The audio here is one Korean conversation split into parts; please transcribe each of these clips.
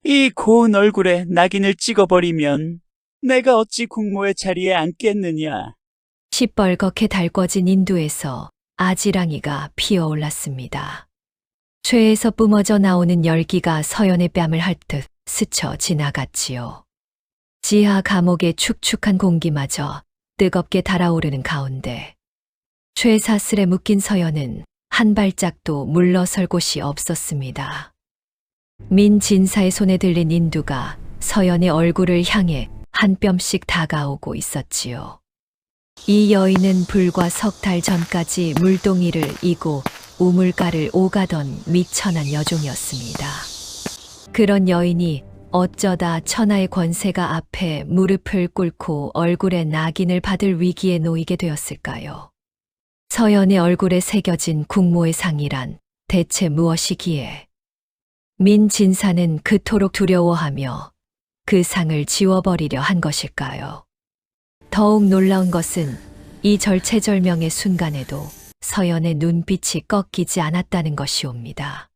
이 고운 얼굴에 낙인을 찍어버리면 내가 어찌 국모의 자리에 앉겠느냐. 시뻘겋게 달궈진 인두에서 아지랑이가 피어올랐습니다. 쇠에서 뿜어져 나오는 열기가 서연의 뺨을 핥듯 스쳐 지나갔지요. 지하 감옥의 축축한 공기마저 뜨겁게 달아오르는 가운데 쇠사슬에 묶인 서연은 한 발짝도 물러설 곳이 없었습니다. 민진사의 손에 들린 인두가 서연의 얼굴을 향해 한 뼘씩 다가오고 있었지요. 이 여인은 불과 석 달 전까지 물동이를 이고 우물가를 오가던 미천한 여종이었습니다. 그런 여인이 어쩌다 천하의 권세가 앞에 무릎을 꿇고 얼굴에 낙인을 받을 위기에 놓이게 되었을까요? 서연의 얼굴에 새겨진 국모의 상이란 대체 무엇이기에 민진사는 그토록 두려워하며 그 상을 지워버리려 한 것일까요? 더욱 놀라운 것은 이 절체절명의 순간에도 서연의 눈빛이 꺾이지 않았다는 것이옵니다.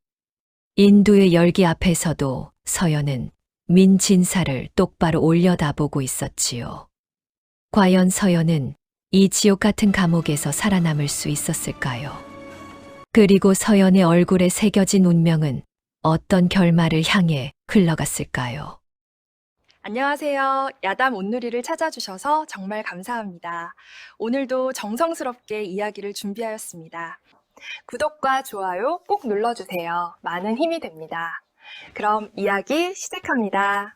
인두의 열기 앞에서도 서연은 민진사를 똑바로 올려다보고 있었지요. 과연 서연은 이 지옥 같은 감옥에서 살아남을 수 있었을까요? 그리고 서연의 얼굴에 새겨진 운명은 어떤 결말을 향해 흘러갔을까요? 안녕하세요. 야담 온누리를 찾아주셔서 정말 감사합니다. 오늘도 정성스럽게 이야기를 준비하였습니다. 구독과 좋아요 꼭 눌러주세요. 많은 힘이 됩니다. 그럼 이야기 시작합니다.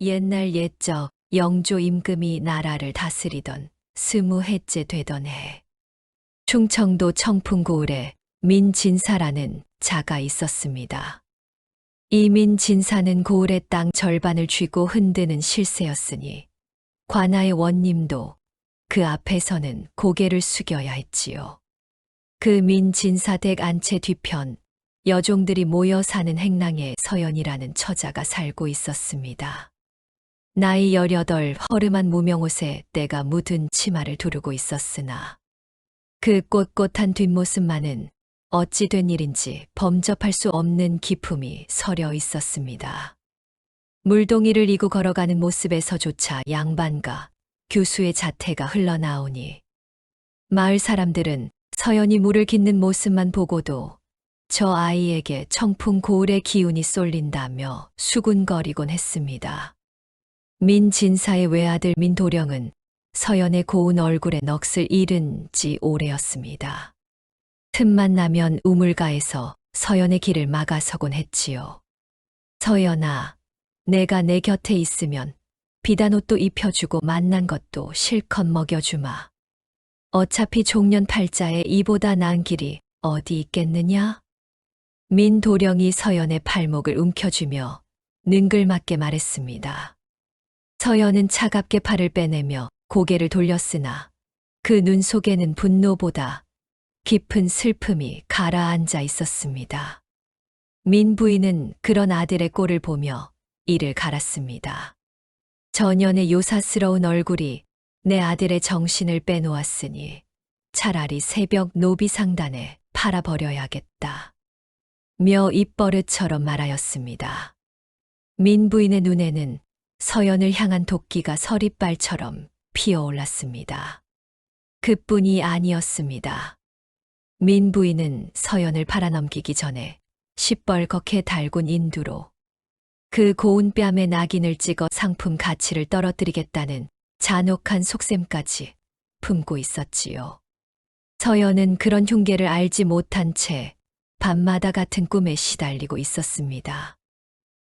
옛날 옛적 영조 임금이 나라를 다스리던 20해째 되던 해, 충청도 청풍고을에 민진사라는 자가 있었습니다. 이 민진사는 고을의 땅 절반을 쥐고 흔드는 실세였으니 관아의 원님도 그 앞에서는 고개를 숙여야 했지요. 그 민진사 댁 안채 뒤편 여종들이 모여 사는 행랑에 서연이라는 처자가 살고 있었습니다. 나이 18, 허름한 무명옷에 때가 묻은 치마를 두르고 있었으나 그 꼿꼿한 뒷모습만은 어찌 된 일인지 범접할 수 없는 기품이 서려 있었습니다. 물동이를 이고 걸어가는 모습에서조차 양반과 교수의 자태가 흘러나오니 마을 사람들은 서연이 물을 깃는 모습만 보고도 저 아이에게 청풍 고을의 기운이 쏠린다며 수군거리곤 했습니다. 민진사의 외아들 민도령은 서연의 고운 얼굴에 넋을 잃은 지 오래였습니다. 틈만 나면 우물가에서 서연의 길을 막아서곤 했지요. 서연아, 내가 내 곁에 있으면 비단 옷도 입혀주고 만난 것도 실컷 먹여주마. 어차피 종년 팔자에 이보다 나은 길이 어디 있겠느냐? 민도령이 서연의 팔목을 움켜쥐며 능글맞게 말했습니다. 서연은 차갑게 팔을 빼내며 고개를 돌렸으나 그 눈 속에는 분노보다 깊은 슬픔이 가라앉아 있었습니다. 민 부인은 그런 아들의 꼴을 보며 이를 갈았습니다. 전연의 요사스러운 얼굴이 내 아들의 정신을 빼놓았으니 차라리 새벽 노비상단에 팔아버려야겠다. 며 입버릇처럼 말하였습니다. 민 부인의 눈에는 서연을 향한 도끼가 서리빨처럼 피어올랐습니다. 그뿐이 아니었습니다. 민 부인은 서연을 팔아넘기기 전에 시뻘겋게 달군 인두로 그 고운 뺨에 낙인을 찍어 상품 가치를 떨어뜨리겠다는 잔혹한 속셈까지 품고 있었지요. 서연은 그런 흉계를 알지 못한 채 밤마다 같은 꿈에 시달리고 있었습니다.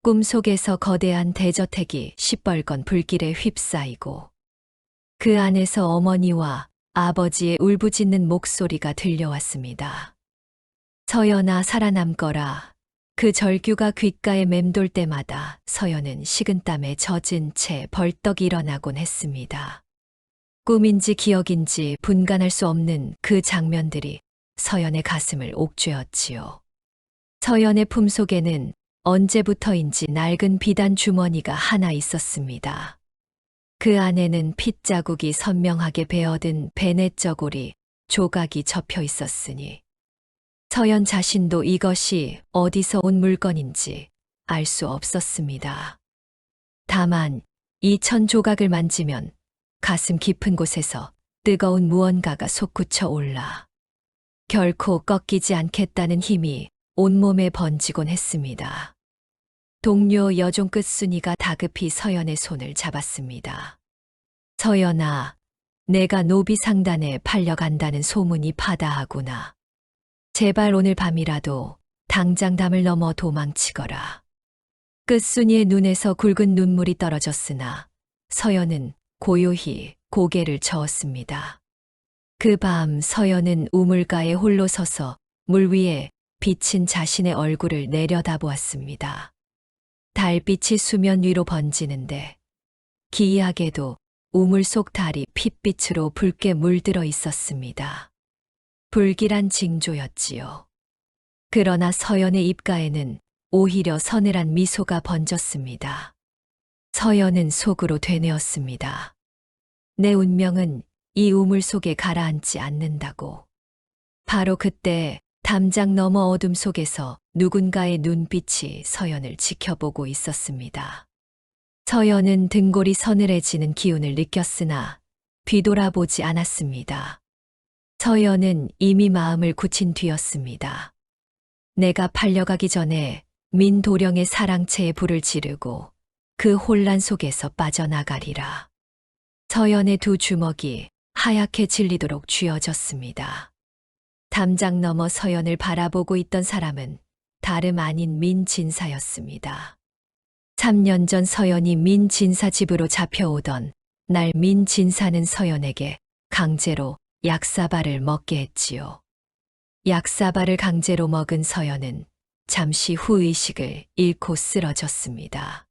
꿈속에서 거대한 대저택이 시뻘건 불길에 휩싸이고 그 안에서 어머니와 아버지의 울부짖는 목소리가 들려왔습니다. 서연아, 살아남거라. 그 절규가 귓가에 맴돌 때마다 서연은 식은땀에 젖은 채 벌떡 일어나곤 했습니다. 꿈인지 기억인지 분간할 수 없는 그 장면들이 서연의 가슴을 옥죄었지요. 서연의 품속에는 언제부터인지 낡은 비단 주머니가 하나 있었습니다. 그 안에는 핏자국이 선명하게 베어든 베넷저고리 조각이 접혀 있었으니 서연 자신도 이것이 어디서 온 물건인지 알 수 없었습니다. 다만 이 천 조각을 만지면 가슴 깊은 곳에서 뜨거운 무언가가 솟구쳐 올라 결코 꺾이지 않겠다는 힘이 온몸에 번지곤 했습니다. 동료 여종 끝순이가 다급히 서연의 손을 잡았습니다. 서연아, 내가 노비 상단에 팔려간다는 소문이 파다하구나. 제발 오늘 밤이라도 당장 담을 넘어 도망치거라. 끝순이의 눈에서 굵은 눈물이 떨어졌으나 서연은 고요히 고개를 저었습니다. 그 밤 서연은 우물가에 홀로 서서 물 위에 비친 자신의 얼굴을 내려다보았습니다. 달빛이 수면 위로 번지는데 기이하게도 우물 속 달이 핏빛으로 붉게 물들어 있었습니다. 불길한 징조였지요. 그러나 서연의 입가에는 오히려 서늘한 미소가 번졌습니다. 서연은 속으로 되뇌었습니다. 내 운명은 이 우물 속에 가라앉지 않는다고. 바로 그때 담장 너머 어둠 속에서 누군가의 눈빛이 서연을 지켜보고 있었습니다. 서연은 등골이 서늘해지는 기운을 느꼈으나 뒤돌아보지 않았습니다. 서연은 이미 마음을 굳힌 뒤였습니다. 내가 팔려가기 전에 민도령의 사랑채에 불을 지르고 그 혼란 속에서 빠져나가리라. 서연의 두 주먹이 하얗게 질리도록 쥐어졌습니다. 담장 너머 서연을 바라보고 있던 사람은 다름 아닌 민진사였습니다. 3년 전 서연이 민진사 집으로 잡혀오던 날 민진사는 서연에게 강제로 약사발을 먹게 했지요. 약사발을 강제로 먹은 서연은 잠시 후 의식을 잃고 쓰러졌습니다.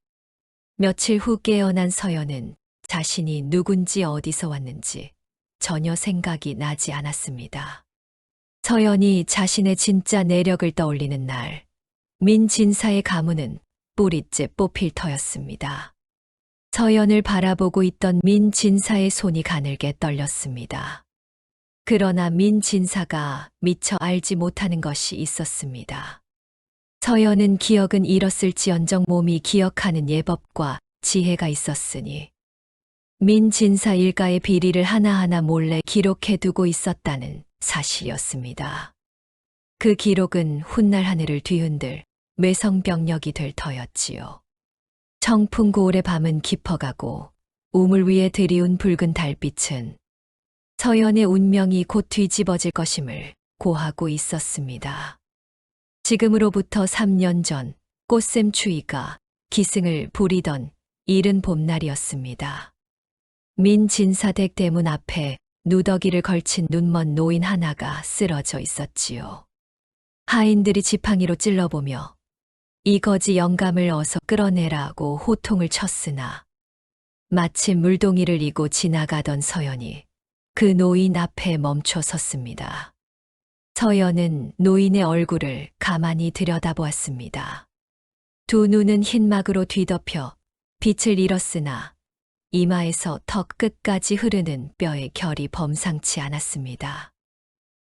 며칠 후 깨어난 서연은 자신이 누군지 어디서 왔는지 전혀 생각이 나지 않았습니다. 서연이 자신의 진짜 내력을 떠올리는 날, 민진사의 가문은 뿌리째 뽑힐 터였습니다. 서연을 바라보고 있던 민진사의 손이 가늘게 떨렸습니다. 그러나 민진사가 미처 알지 못하는 것이 있었습니다. 서연은 기억은 잃었을지언정 몸이 기억하는 예법과 지혜가 있었으니 민진사 일가의 비리를 하나하나 몰래 기록해두고 있었다는 사실이었습니다. 그 기록은 훗날 하늘을 뒤흔들 매성병력이 될 터였지요. 청풍고을의 밤은 깊어가고 우물 위에 드리운 붉은 달빛은 서연의 운명이 곧 뒤집어질 것임을 고하고 있었습니다. 지금으로부터 3년 전 꽃샘 추위가 기승을 부리던 이른 봄날이었습니다. 민진사댁 대문 앞에 누더기를 걸친 눈먼 노인 하나가 쓰러져 있었지요. 하인들이 지팡이로 찔러보며 이 거지 영감을 어서 끌어내라고 호통을 쳤으나 마침 물동이를 이고 지나가던 서연이 그 노인 앞에 멈춰 섰습니다. 서연은 노인의 얼굴을 가만히 들여다보았습니다. 두 눈은 흰막으로 뒤덮여 빛을 잃었으나 이마에서 턱 끝까지 흐르는 뼈의 결이 범상치 않았습니다.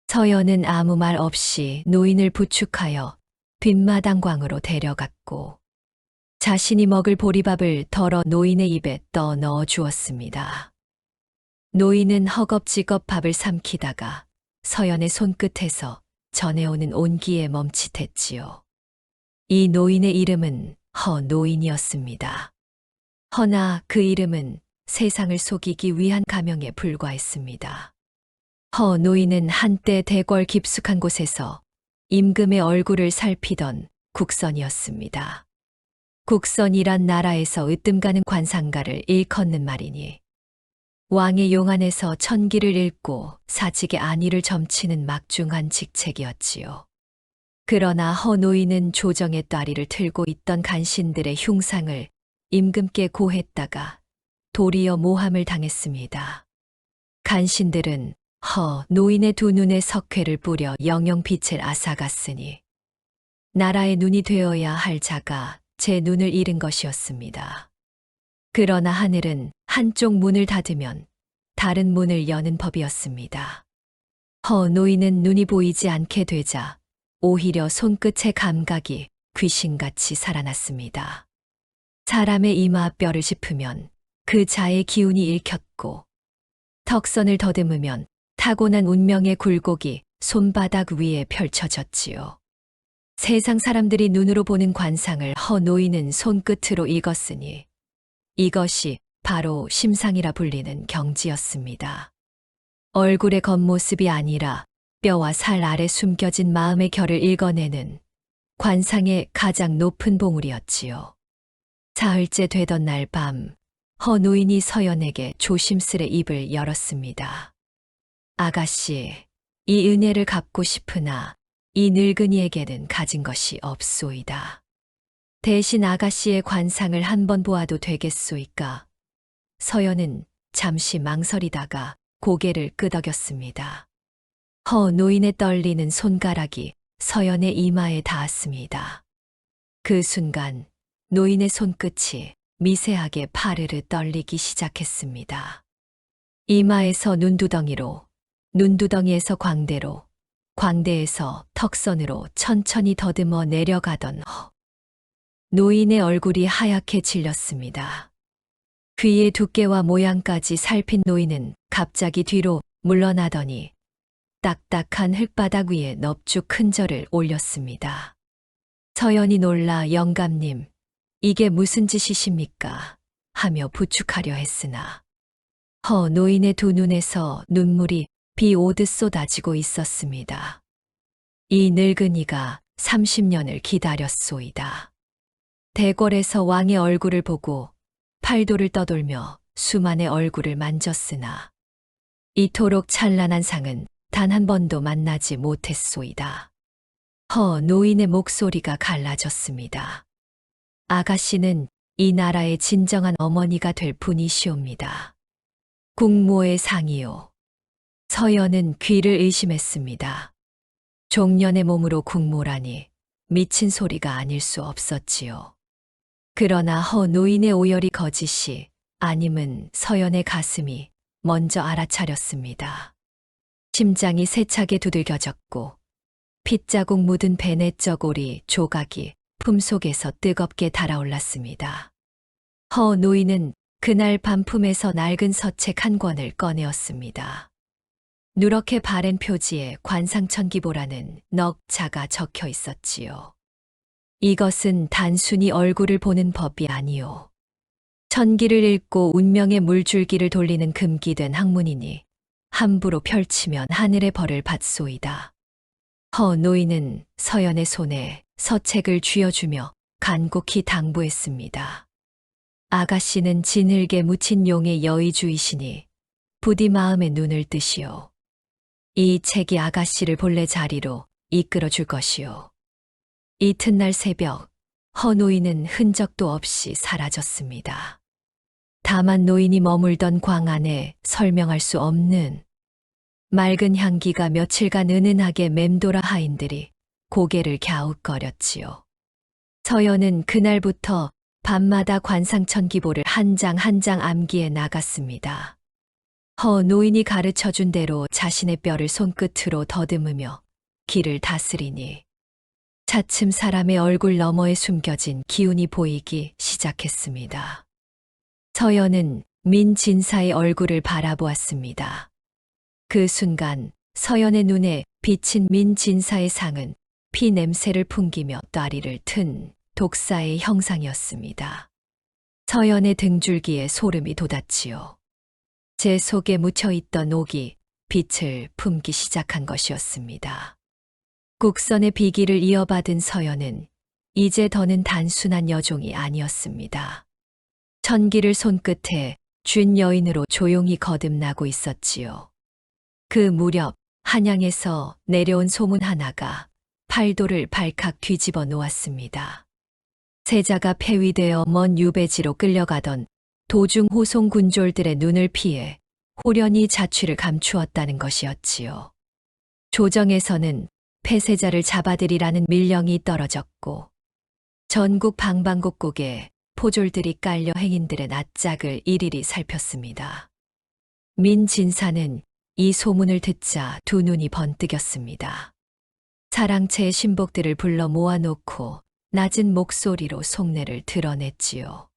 서연은 아무 말 없이 노인을 부축하여 뒷마당광으로 데려갔고 자신이 먹을 보리밥을 덜어 노인의 입에 떠 넣어 주었습니다. 노인은 허겁지겁 밥을 삼키다가 서연의 손끝에서 전해오는 온기에 멈칫했지요. 이 노인의 이름은 허노인이었습니다. 허나 그 이름은 세상을 속이기 위한 가명에 불과했습니다. 허노인은 한때 대궐 깊숙한 곳에서 임금의 얼굴을 살피던 국선이었습니다. 국선이란 나라에서 으뜸가는 관상가를 일컫는 말이니 왕의 용안에서 천기를 읽고 사직의 안위를 점치는 막중한 직책이었지요. 그러나 허노인은 조정의 따리를 틀고 있던 간신들의 흉상을 임금께 고했다가 도리어 모함을 당했습니다. 간신들은 노인의 두 눈에 석회를 뿌려 영영 빛을 앗아갔으니 나라의 눈이 되어야 할 자가 제 눈을 잃은 것이었습니다. 그러나 하늘은 한쪽 문을 닫으면 다른 문을 여는 법이었습니다. 노인은 눈이 보이지 않게 되자 오히려 손끝의 감각이 귀신같이 살아났습니다. 사람의 이마 뼈를 짚으면 그 자의 기운이 읽혔고, 턱선을 더듬으면 타고난 운명의 굴곡이 손바닥 위에 펼쳐졌지요. 세상 사람들이 눈으로 보는 관상을 노인은 손끝으로 읽었으니 이것이 바로 심상이라 불리는 경지였습니다. 얼굴의 겉모습이 아니라 뼈와 살 아래 숨겨진 마음의 결을 읽어내는 관상의 가장 높은 봉우리였지요. 사흘째 되던 날 밤, 노인이 서연에게 조심스레 입을 열었습니다. 아가씨, 이 은혜를 갚고 싶으나 이 늙은이에게는 가진 것이 없소이다. 대신 아가씨의 관상을 한번 보아도 되겠소이까? 서연은 잠시 망설이다가 고개를 끄덕였습니다. 노인의 떨리는 손가락이 서연의 이마에 닿았습니다. 그 순간 노인의 손끝이 미세하게 파르르 떨리기 시작했습니다. 이마에서 눈두덩이로, 눈두덩이에서 광대로, 광대에서 턱선으로 천천히 더듬어 내려가던 노인의 얼굴이 하얗게 질렸습니다. 귀의 두께와 모양까지 살핀 노인은 갑자기 뒤로 물러나더니 딱딱한 흙바닥 위에 넙죽 큰 절을 올렸습니다. 서연이 놀라 영감님, 이게 무슨 짓이십니까? 하며 부축하려 했으나 노인의 두 눈에서 눈물이 비 오듯 쏟아지고 있었습니다. 이 늙은이가 30년을 기다렸소이다. 대궐에서 왕의 얼굴을 보고 팔도를 떠돌며 수만의 얼굴을 만졌으나 이토록 찬란한 상은 단 한 번도 만나지 못했소이다. 노인의 목소리가 갈라졌습니다. 아가씨는 이 나라의 진정한 어머니가 될 분이시옵니다. 국모의 상이요. 서연은 귀를 의심했습니다. 종년의 몸으로 국모라니 미친 소리가 아닐 수 없었지요. 그러나 노인의 오열이 거짓이 아님은 서연의 가슴이 먼저 알아차렸습니다. 심장이 세차게 두들겨졌고 핏자국 묻은 베넷 저고리 조각이 품속에서 뜨겁게 달아올랐습니다. 노인은 그날 밤 품에서 낡은 서책 한 권을 꺼내었습니다. 누렇게 바랜 표지에 관상천기보라는 넉자가 적혀 있었지요. 이것은 단순히 얼굴을 보는 법이 아니오. 천기를 읽고 운명의 물줄기를 돌리는 금기된 학문이니 함부로 펼치면 하늘의 벌을 받소이다. 노인은 서연의 손에 서책을 쥐어주며 간곡히 당부했습니다. 아가씨는 진흙에 묻힌 용의 여의주이시니 부디 마음의 눈을 뜨시오. 이 책이 아가씨를 본래 자리로 이끌어 줄 것이오. 이튿날 새벽, 노인은 흔적도 없이 사라졌습니다. 다만 노인이 머물던 광 안에 설명할 수 없는 맑은 향기가 며칠간 은은하게 맴돌아 하인들이 고개를 갸웃거렸지요. 서연은 그날부터 밤마다 관상천기보를 한 장 한 장 암기해 나갔습니다. 노인이 가르쳐준 대로 자신의 뼈를 손끝으로 더듬으며 기를 다스리니 차츰 사람의 얼굴 너머에 숨겨진 기운이 보이기 시작했습니다. 서연은 민진사의 얼굴을 바라보았습니다. 그 순간 서연의 눈에 비친 민진사의 상은 피 냄새를 풍기며 따리를 튼 독사의 형상이었습니다. 서연의 등줄기에 소름이 돋았지요. 제 속에 묻혀있던 옥이 빛을 품기 시작한 것이었습니다. 국선의 비기를 이어받은 서연은 이제 더는 단순한 여종이 아니었습니다. 천기를 손끝에 쥔 여인으로 조용히 거듭나고 있었지요. 그 무렵 한양에서 내려온 소문 하나가 팔도를 발칵 뒤집어 놓았습니다. 세자가 폐위되어 먼 유배지로 끌려가던 도중 호송 군졸들의 눈을 피해 호련히 자취를 감추었다는 것이었지요. 조정에서는 폐세자를 잡아들이라는 밀령이 떨어졌고 전국 방방곡곡에 포졸들이 깔려 행인들의 낯짝을 일일이 살폈습니다. 민진사는 이 소문을 듣자 두 눈이 번뜩였습니다. 사랑채의 신복들을 불러 모아놓고 낮은 목소리로 속내를 드러냈지요.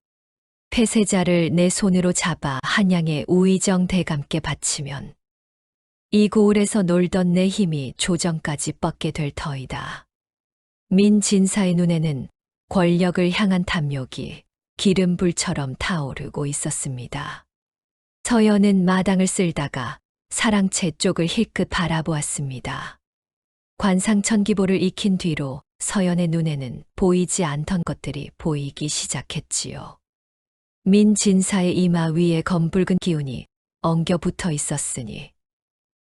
폐쇄자를 내 손으로 잡아 한양의 우의정 대감께 바치면 이 고을에서 놀던 내 힘이 조정까지 뻗게 될 터이다. 민 진사의 눈에는 권력을 향한 탐욕이 기름불처럼 타오르고 있었습니다. 서연은 마당을 쓸다가 사랑채 쪽을 힐끗 바라보았습니다. 관상천기보를 익힌 뒤로 서연의 눈에는 보이지 않던 것들이 보이기 시작했지요. 민 진사의 이마 위에 검붉은 기운이 엉겨 붙어 있었으니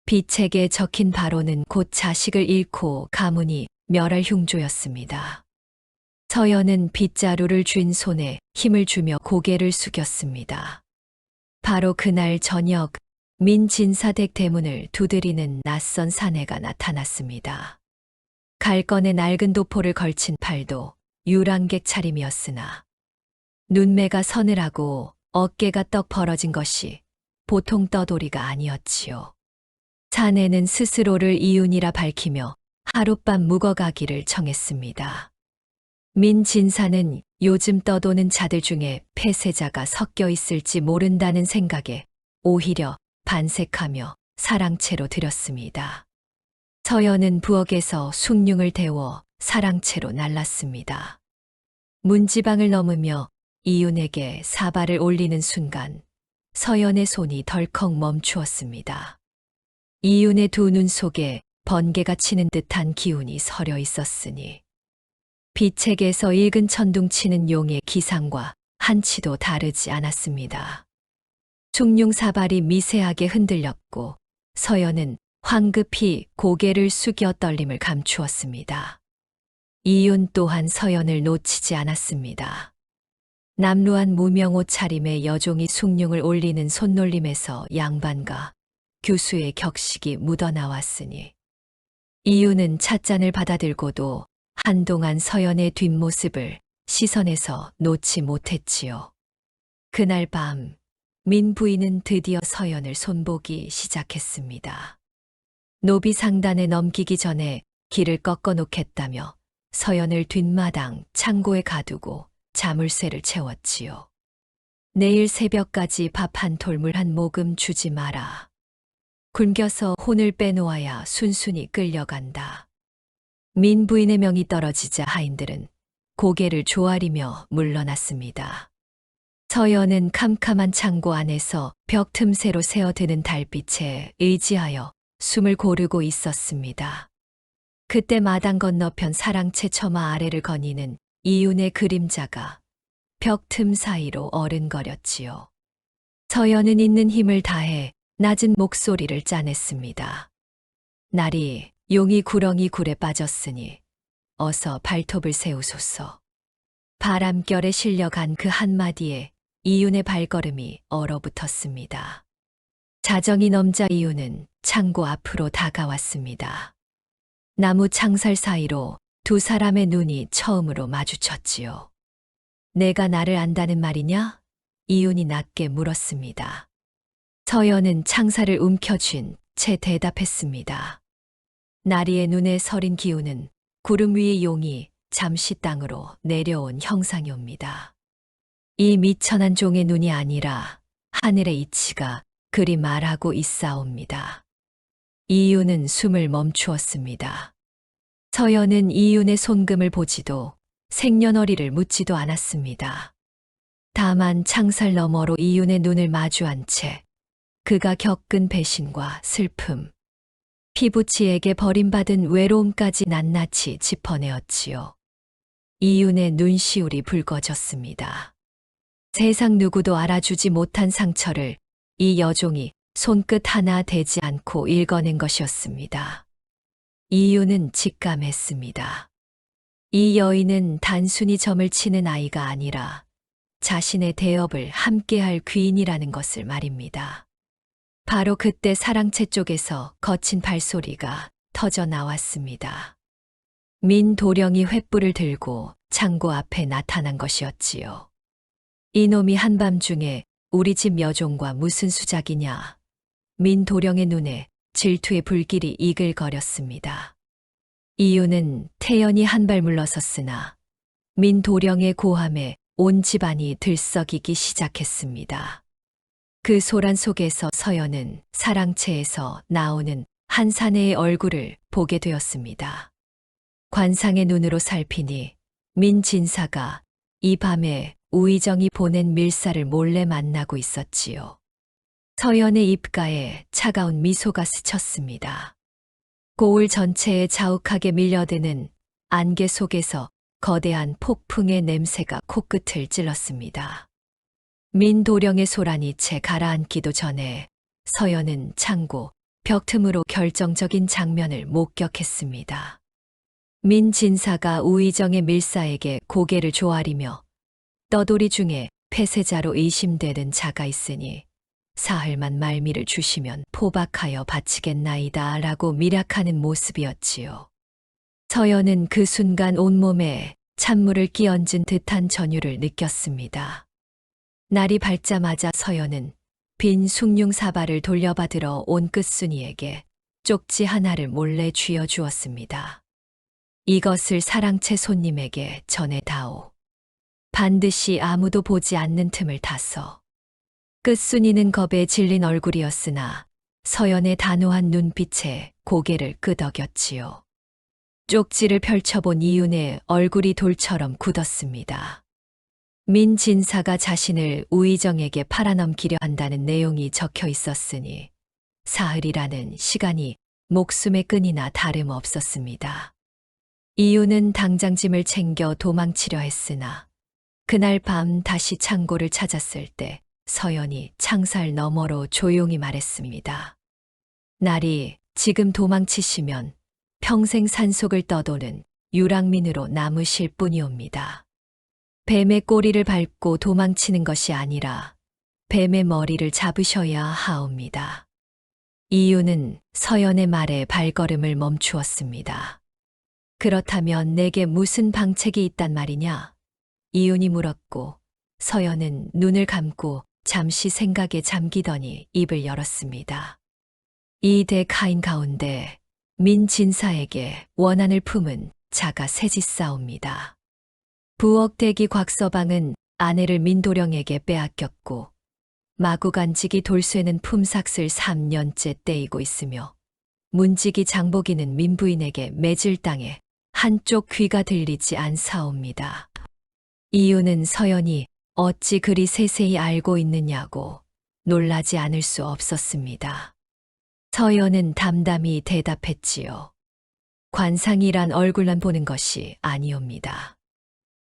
빛책에 적힌 바로는 곧 자식을 잃고 가문이 멸할 흉조였습니다. 서연은 빗자루를 쥔 손에 힘을 주며 고개를 숙였습니다. 바로 그날 저녁 민 진사댁 대문을 두드리는 낯선 사내가 나타났습니다. 갈건에 낡은 도포를 걸친 팔도 유랑객 차림이었으나 눈매가 서늘하고 어깨가 떡 벌어진 것이 보통 떠돌이가 아니었지요. 사내는 스스로를 이윤이라 밝히며 하룻밤 묵어가기를 청했습니다. 민 진사는 요즘 떠도는 자들 중에 폐쇄자가 섞여 있을지 모른다는 생각에 오히려 반색하며 사랑채로 들였습니다. 서연은 부엌에서 숭늉을 데워 사랑채로 날랐습니다. 문지방을 넘으며 이윤에게 사발을 올리는 순간 서연의 손이 덜컥 멈추었습니다. 이윤의 두 눈 속에 번개가 치는 듯한 기운이 서려 있었으니 빛책에서 읽은 천둥 치는 용의 기상과 한치도 다르지 않았습니다. 숭늉 사발이 미세하게 흔들렸고 서연은 황급히 고개를 숙여 떨림을 감추었습니다. 이윤 또한 서연을 놓치지 않았습니다. 남루한 무명 옷차림의 여종이 숭늉을 올리는 손놀림에서 양반과 교수의 격식이 묻어나왔으니 이윤은 찻잔을 받아들고도 한동안 서연의 뒷모습을 시선에서 놓지 못했지요. 그날 밤 민 부인은 드디어 서연을 손보기 시작했습니다. 노비 상단에 넘기기 전에 길을 꺾어 놓겠다며 서연을 뒷마당 창고에 가두고 자물쇠를 채웠지요. 내일 새벽까지 밥 한 톨 물 한 모금 주지 마라. 굶겨서 혼을 빼놓아야 순순히 끌려간다. 민 부인의 명이 떨어지자 하인들은 고개를 조아리며 물러났습니다. 서연은 캄캄한 창고 안에서 벽 틈새로 새어드는 달빛에 의지하여 숨을 고르고 있었습니다. 그때 마당 건너편 사랑채 처마 아래를 거니는 이윤의 그림자가 벽 틈 사이로 어른거렸지요. 서연은 있는 힘을 다해 낮은 목소리를 짜냈습니다. 날이 용이 구렁이 굴에 빠졌으니 어서 발톱을 세우소서. 바람결에 실려간 그 한마디에 이윤의 발걸음이 얼어붙었습니다. 자정이 넘자 이윤은 창고 앞으로 다가왔습니다. 나무 창살 사이로 두 사람의 눈이 처음으로 마주쳤지요. 내가 나를 안다는 말이냐? 이윤이 낮게 물었습니다. 서연은 창살을 움켜쥔 채 대답했습니다. 나리의 눈에 서린 기운은 구름 위의 용이 잠시 땅으로 내려온 형상이옵니다. 이 미천한 종의 눈이 아니라 하늘의 이치가 그리 말하고 있사옵니다. 이윤은 숨을 멈추었습니다. 서연은 이윤의 손금을 보지도 생년월일을 묻지도 않았습니다. 다만 창살 너머로 이윤의 눈을 마주한 채 그가 겪은 배신과 슬픔, 피부치에게 버림받은 외로움까지 낱낱이 짚어내었지요. 이윤의 눈시울이 붉어졌습니다. 세상 누구도 알아주지 못한 상처를 이 여종이 손끝 하나 대지 않고 읽어낸 것이었습니다. 이윤은 직감했습니다. 이 여인은 단순히 점을 치는 아이가 아니라 자신의 대업을 함께할 귀인이라는 것을 말입니다. 바로 그때 사랑채 쪽에서 거친 발소리가 터져 나왔습니다. 민 도령이 횃불을 들고 창고 앞에 나타난 것이었지요. 이놈이 한밤중에 우리 집 여종과 무슨 수작이냐. 민 도령의 눈에 질투의 불길이 이글거렸습니다. 이윤은 태연히 한 발 물러섰으나 민도령의 고함에 온 집안이 들썩이기 시작했습니다. 그 소란 속에서 서연은 사랑채에서 나오는 한 사내의 얼굴을 보게 되었습니다. 관상의 눈으로 살피니 민진사가 이 밤에 우의정이 보낸 밀사를 몰래 만나고 있었지요. 서연의 입가에 차가운 미소가 스쳤습니다. 고을 전체에 자욱하게 밀려드는 안개 속에서 거대한 폭풍의 냄새가 코끝을 찔렀습니다. 민도령의 소란이 채 가라앉기도 전에 서연은 창고, 벽 틈으로 결정적인 장면을 목격했습니다. 민진사가 우의정의 밀사에게 고개를 조아리며 떠돌이 중에 폐쇄자로 의심되는 자가 있으니 사흘만 말미를 주시면 포박하여 바치겠나이다 라고 밀약하는 모습이었지요. 서연은 그 순간 온몸에 찬물을 끼얹은 듯한 전율을 느꼈습니다. 날이 밝자마자 서연은 빈 숭늉 사발을 돌려받으러 온 끝순이에게 쪽지 하나를 몰래 쥐어주었습니다. 이것을 사랑채 손님에게 전해다오. 반드시 아무도 보지 않는 틈을 타서. 끝순이는 겁에 질린 얼굴이었으나 서연의 단호한 눈빛에 고개를 끄덕였지요. 쪽지를 펼쳐본 이윤의 얼굴이 돌처럼 굳었습니다. 민진사가 자신을 우의정에게 팔아넘기려 한다는 내용이 적혀 있었으니 사흘이라는 시간이 목숨의 끈이나 다름없었습니다. 이윤은 당장 짐을 챙겨 도망치려 했으나 그날 밤 다시 창고를 찾았을 때 서연이 창살 너머로 조용히 말했습니다. 날이 지금 도망치시면 평생 산속을 떠도는 유랑민으로 남으실 뿐이옵니다. 뱀의 꼬리를 밟고 도망치는 것이 아니라 뱀의 머리를 잡으셔야 하옵니다. 이유는 서연의 말에 발걸음을 멈추었습니다. 그렇다면 내게 무슨 방책이 있단 말이냐? 이윤이 물었고 서연은 눈을 감고 잠시 생각에 잠기더니 입을 열었습니다. 이 대카인 가운데 민진사에게 원한을 품은 자가 셋이싸웁니다. 부엌대기 곽서방은 아내를 민도령에게 빼앗겼고 마구간직이 돌쇠는 품삯을 3년째 떼이고 있으며 문지기 장보기는 민부인에게 매질당해 한쪽 귀가 들리지 않사옵니다. 이유는 서연이 어찌 그리 세세히 알고 있느냐고 놀라지 않을 수 없었습니다. 서연은 담담히 대답했지요. 관상이란 얼굴만 보는 것이 아니옵니다.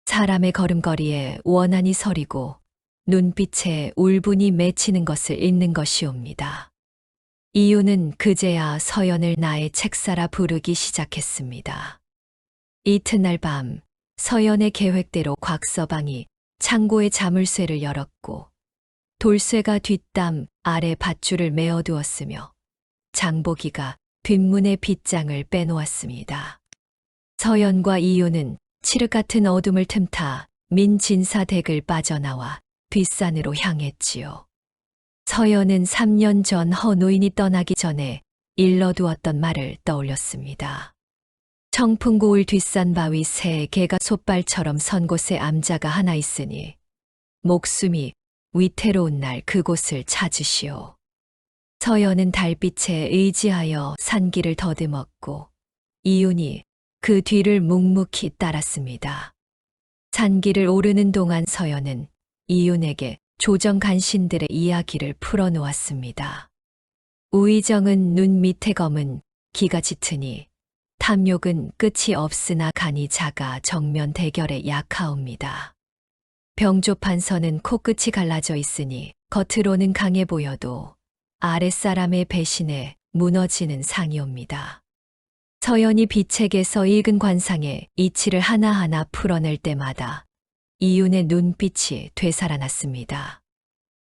사람의 걸음걸이에 원한이 서리고 눈빛에 울분이 맺히는 것을 읽는 것이옵니다. 이유는 그제야 서연을 나의 책사라 부르기 시작했습니다. 이튿날 밤 서연의 계획대로 곽서방이 창고의 자물쇠를 열었고 돌쇠가 뒷담 아래 밧줄을 메어두었으며 장보기가 뒷문의 빗장을 빼놓았습니다. 서연과 이유는 칠흑 같은 어둠을 틈타 민진사 댁을 빠져나와 뒷산으로 향했지요. 서연은 3년 전 허노인이 떠나기 전에 일러두었던 말을 떠올렸습니다. 청풍고을 뒷산 바위 새 개가 솥발처럼 선 곳에 암자가 하나 있으니 목숨이 위태로운 날 그곳을 찾으시오. 서연은 달빛에 의지하여 산길을 더듬었고 이윤이 그 뒤를 묵묵히 따랐습니다. 산길을 오르는 동안 서연은 이윤에게 조정 간신들의 이야기를 풀어놓았습니다. 우의정은 눈 밑에 검은 기가 짙으니 탐욕은 끝이 없으나 간이 작아 정면 대결에 약하옵니다. 병조판서는 코끝이 갈라져 있으니 겉으로는 강해 보여도 아랫사람의 배신에 무너지는 상이옵니다. 서연이 비책에서 읽은 관상의 이치를 하나하나 풀어낼 때마다 이윤의 눈빛이 되살아났습니다.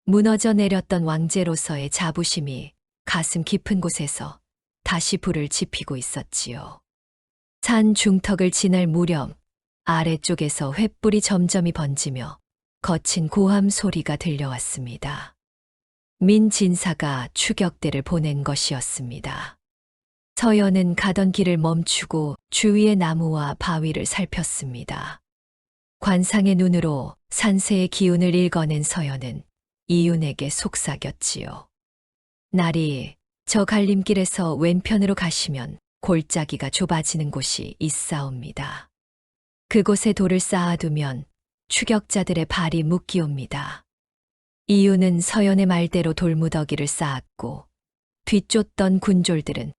무너져 내렸던 왕제로서의 자부심이 가슴 깊은 곳에서 다시 불을 지피고 있었지요. 산 중턱을 지날 무렵 아래쪽에서 횃불이 점점이 번지며 거친 고함 소리가 들려왔습니다. 민진사가 추격대를 보낸 것이었습니다. 서연은 가던 길을 멈추고 주위의 나무와 바위를 살폈습니다. 관상의 눈으로 산세의 기운을 읽어낸 서연은 이윤에게 속삭였지요. 날이 저 갈림길에서 왼편으로 가시면 골짜기가 좁아지는 곳이 있사옵니다. 그곳에 돌을 쌓아두면 추격자들의 발이 묶이옵니다. 이유는 서연의 말대로 돌무더기를 쌓았고 뒤쫓던 군졸들은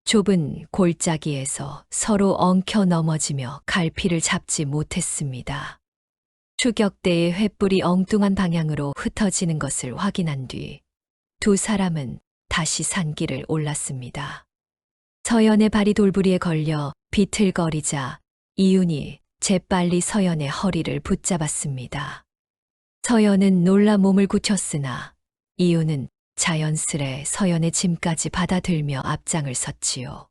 좁은 골짜기에서 서로 엉켜 넘어지며 갈피를 잡지 못했습니다. 추격대의 횃불이 엉뚱한 방향으로 흩어지는 것을 확인한 뒤 두 사람은 다시 산길을 올랐습니다. 서연의 발이 돌부리에 걸려 비틀거리자 이윤이 재빨리 서연의 허리를 붙잡았습니다. 서연은 놀라 몸을 굳혔으나 이윤은 자연스레 서연의 짐까지 받아들며 앞장을 섰지요.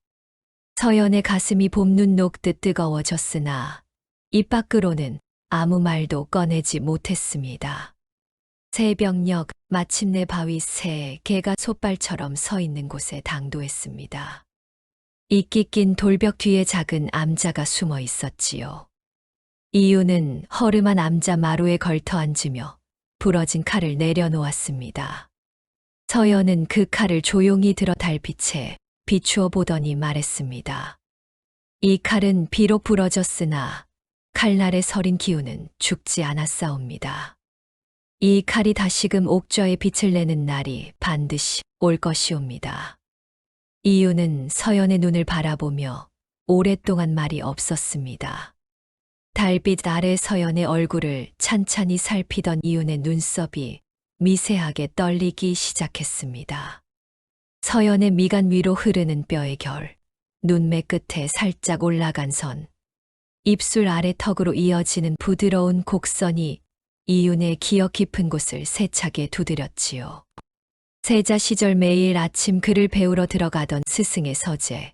서연의 가슴이 봄눈 녹듯 뜨거워졌으나 입 밖으로는 아무 말도 꺼내지 못했습니다. 새벽녘 마침내 바위 새 개가 솥발처럼 서 있는 곳에 당도했습니다. 이끼 낀 돌벽 뒤에 작은 암자가 숨어 있었지요. 이유는 허름한 암자 마루에 걸터 앉으며 부러진 칼을 내려놓았습니다. 서연은 그 칼을 조용히 들어 달빛에 비추어 보더니 말했습니다. 이 칼은 비록 부러졌으나 칼날에 서린 기운은 죽지 않았사옵니다. 이 칼이 다시금 옥좌에 빛을 내는 날이 반드시 올 것이옵니다. 이유는 서연의 눈을 바라보며 오랫동안 말이 없었습니다. 달빛 아래 서연의 얼굴을 찬찬히 살피던 이윤의 눈썹이 미세하게 떨리기 시작했습니다. 서연의 미간 위로 흐르는 뼈의 결, 눈매 끝에 살짝 올라간 선, 입술 아래 턱으로 이어지는 부드러운 곡선이 이윤의 기억 깊은 곳을 세차게 두드렸지요. 세자 시절 매일 아침 글을 배우러 들어가던 스승의 서재,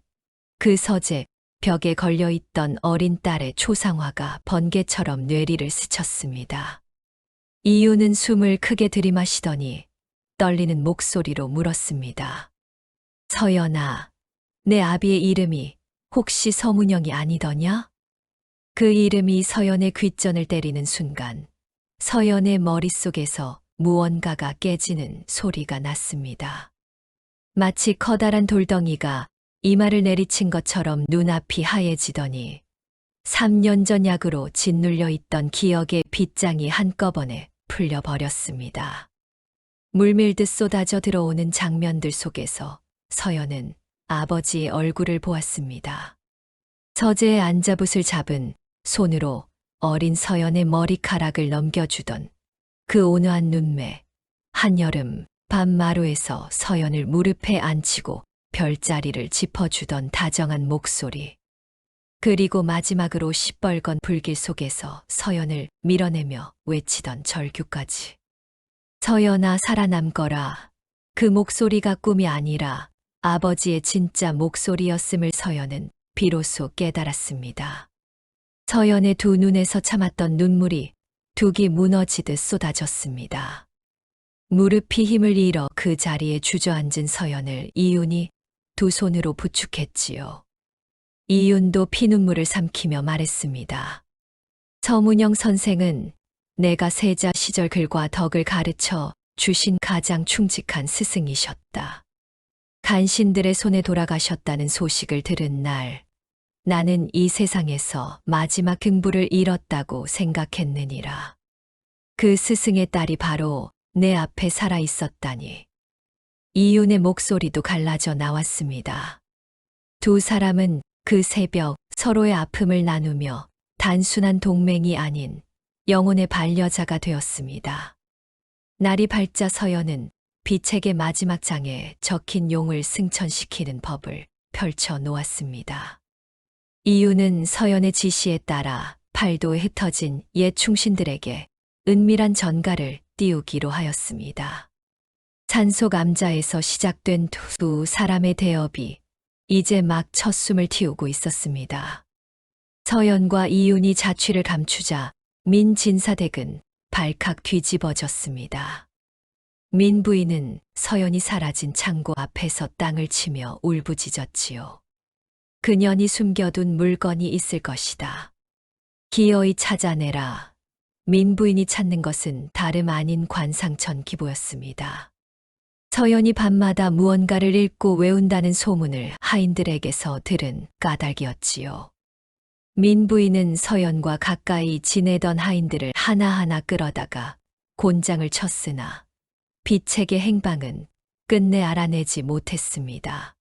그 서재 벽에 걸려있던 어린 딸의 초상화가 번개처럼 뇌리를 스쳤습니다. 이윤은 숨을 크게 들이마시더니 떨리는 목소리로 물었습니다. 서연아, 내 아비의 이름이 혹시 서문영이 아니더냐? 그 이름이 서연의 귓전을 때리는 순간 서연의 머릿속에서 무언가가 깨지는 소리가 났습니다. 마치 커다란 돌덩이가 이마를 내리친 것처럼 눈앞이 하얘지더니 3년 전 약으로 짓눌려 있던 기억의 빗장이 한꺼번에 풀려버렸습니다. 물밀듯 쏟아져 들어오는 장면들 속에서 서연은 아버지의 얼굴을 보았습니다. 서재의 앉아붙을 잡은 손으로 어린 서연의 머리카락을 넘겨주던 그 온화한 눈매, 한여름 밤마루에서 서연을 무릎에 앉히고 별자리를 짚어주던 다정한 목소리, 그리고 마지막으로 시뻘건 불길 속에서 서연을 밀어내며 외치던 절규까지. 서연아 살아남거라. 그 목소리가 꿈이 아니라 아버지의 진짜 목소리였음을 서연은 비로소 깨달았습니다. 서연의 두 눈에서 참았던 눈물이 둑이 무너지듯 쏟아졌습니다. 무릎이 힘을 잃어 그 자리에 주저앉은 서연을 이윤이 두 손으로 부축했지요. 이윤도 피눈물을 삼키며 말했습니다. 서문영 선생은 내가 세자 시절 글과 덕을 가르쳐 주신 가장 충직한 스승이셨다. 간신들의 손에 돌아가셨다는 소식을 들은 날, 나는 이 세상에서 마지막 긍부를 잃었다고 생각했느니라. 그 스승의 딸이 바로 내 앞에 살아 있었다니. 이윤의 목소리도 갈라져 나왔습니다. 두 사람은 그 새벽 서로의 아픔을 나누며 단순한 동맹이 아닌 영혼의 반려자가 되었습니다. 날이 밝자 서연은 비책의 마지막 장에 적힌 용을 승천시키는 법을 펼쳐 놓았습니다. 이유는 서연의 지시에 따라 팔도에 흩어진 옛 충신들에게 은밀한 전가를 띄우기로 하였습니다. 산속 암자에서 시작된 두 사람의 대업이 이제 막 첫 숨을 틔우고 있었습니다. 서연과 이윤이 자취를 감추자 민 진사댁은 발칵 뒤집어졌습니다. 민 부인은 서연이 사라진 창고 앞에서 땅을 치며 울부짖었지요. 그년이 숨겨둔 물건이 있을 것이다. 기어이 찾아내라. 민부인이 찾는 것은 다름 아닌 관상천 기보였습니다. 서연이 밤마다 무언가를 읽고 외운다는 소문을 하인들에게서 들은 까닭이었지요. 민부인은 서연과 가까이 지내던 하인들을 하나하나 끌어다가 곤장을 쳤으나 비책의 행방은 끝내 알아내지 못했습니다.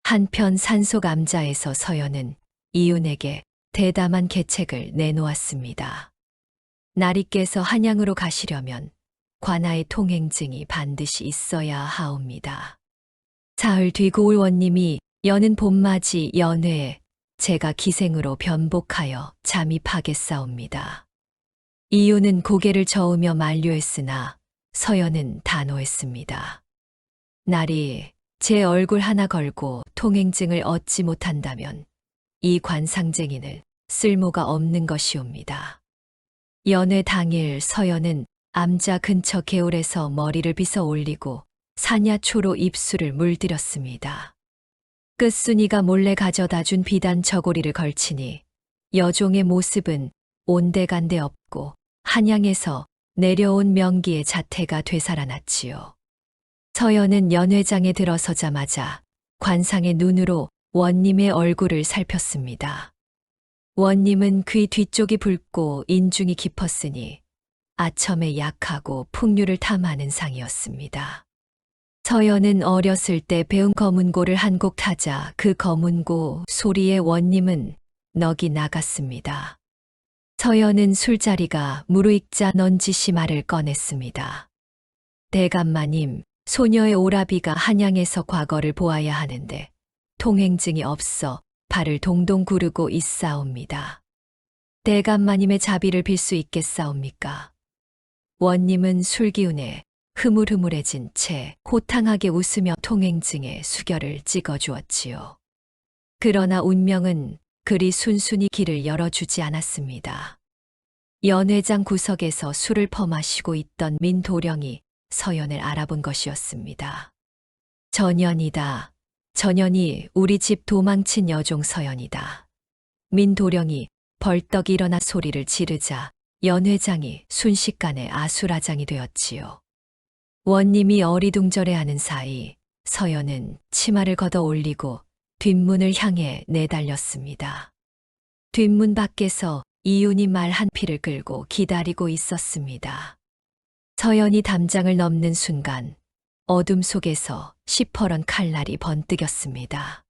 한편 산속 암자에서 서연은 이윤에게 대담한 계책을 내놓았습니다. 나리께서 한양으로 가시려면 관아의 통행증이 반드시 있어야 하옵니다. 사흘 뒤 고을 원님이 여는 봄맞이 연회에 제가 기생으로 변복하여 잠입하겠사옵니다. 이윤은 고개를 저으며 만류했으나 서연은 단호했습니다. 나리, 제 얼굴 하나 걸고 통행증을 얻지 못한다면 이 관상쟁이는 쓸모가 없는 것이옵니다. 연회 당일 서연은 암자 근처 개울에서 머리를 빗어 올리고 사냐초로 입술을 물들였습니다. 끝순이가 몰래 가져다 준 비단 저고리를 걸치니 여종의 모습은 온데간데 없고 한양에서 내려온 명기의 자태가 되살아났지요. 서연은 연회장에 들어서자마자 관상의 눈으로 원님의 얼굴을 살폈습니다. 원님은 귀 뒤쪽이 붉고 인중이 깊었으니 아첨에 약하고 풍류를 탐하는 상이었습니다. 서연은 어렸을 때 배운 거문고를 한 곡 타자 그 거문고 소리에 원님은 넋이 나갔습니다. 서연은 술자리가 무르익자 넌지시 말을 꺼냈습니다. 대감마님, 소녀의 오라비가 한양에서 과거를 보아야 하는데 통행증이 없어 발을 동동 구르고 있사옵니다. 대감마님의 자비를 빌 수 있겠사옵니까? 원님은 술기운에 흐물흐물해진 채 호탕하게 웃으며 통행증에 수결을 찍어주었지요. 그러나 운명은 그리 순순히 길을 열어주지 않았습니다. 연회장 구석에서 술을 퍼마시고 있던 민도령이 서연을 알아본 것이었습니다. 전연이다. 전연이 우리 집 도망친 여종 서연이다. 민도령이 벌떡 일어나 소리를 지르자 연회장이 순식간에 아수라장이 되었지요. 원님이 어리둥절해하는 사이 서연은 치마를 걷어 올리고 뒷문을 향해 내달렸습니다. 뒷문 밖에서 이윤이 말 한 피를 끌고 기다리고 있었습니다. 서연이 담장을 넘는 순간 어둠 속에서 시퍼런 칼날이 번뜩였습니다.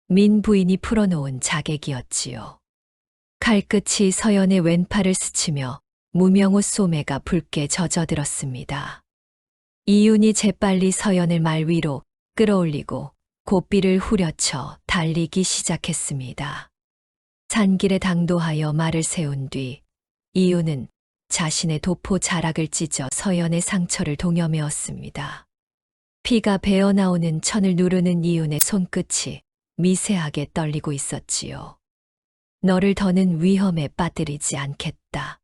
민 부인이 풀어놓은 자객이었지요. 칼끝이 서연의 왼팔을 스치며 무명옷 소매가 붉게 젖어들었습니다. 이윤이 재빨리 서연을 말 위로 끌어올리고 고삐를 후려쳐 달리기 시작했습니다. 산길에 당도하여 말을 세운 뒤 이윤은 자신의 도포 자락을 찢어 서연의 상처를 동여매었습니다. 피가 배어나오는 천을 누르는 이윤의 손끝이 미세하게 떨리고 있었지요. 너를 더는 위험에 빠뜨리지 않겠다.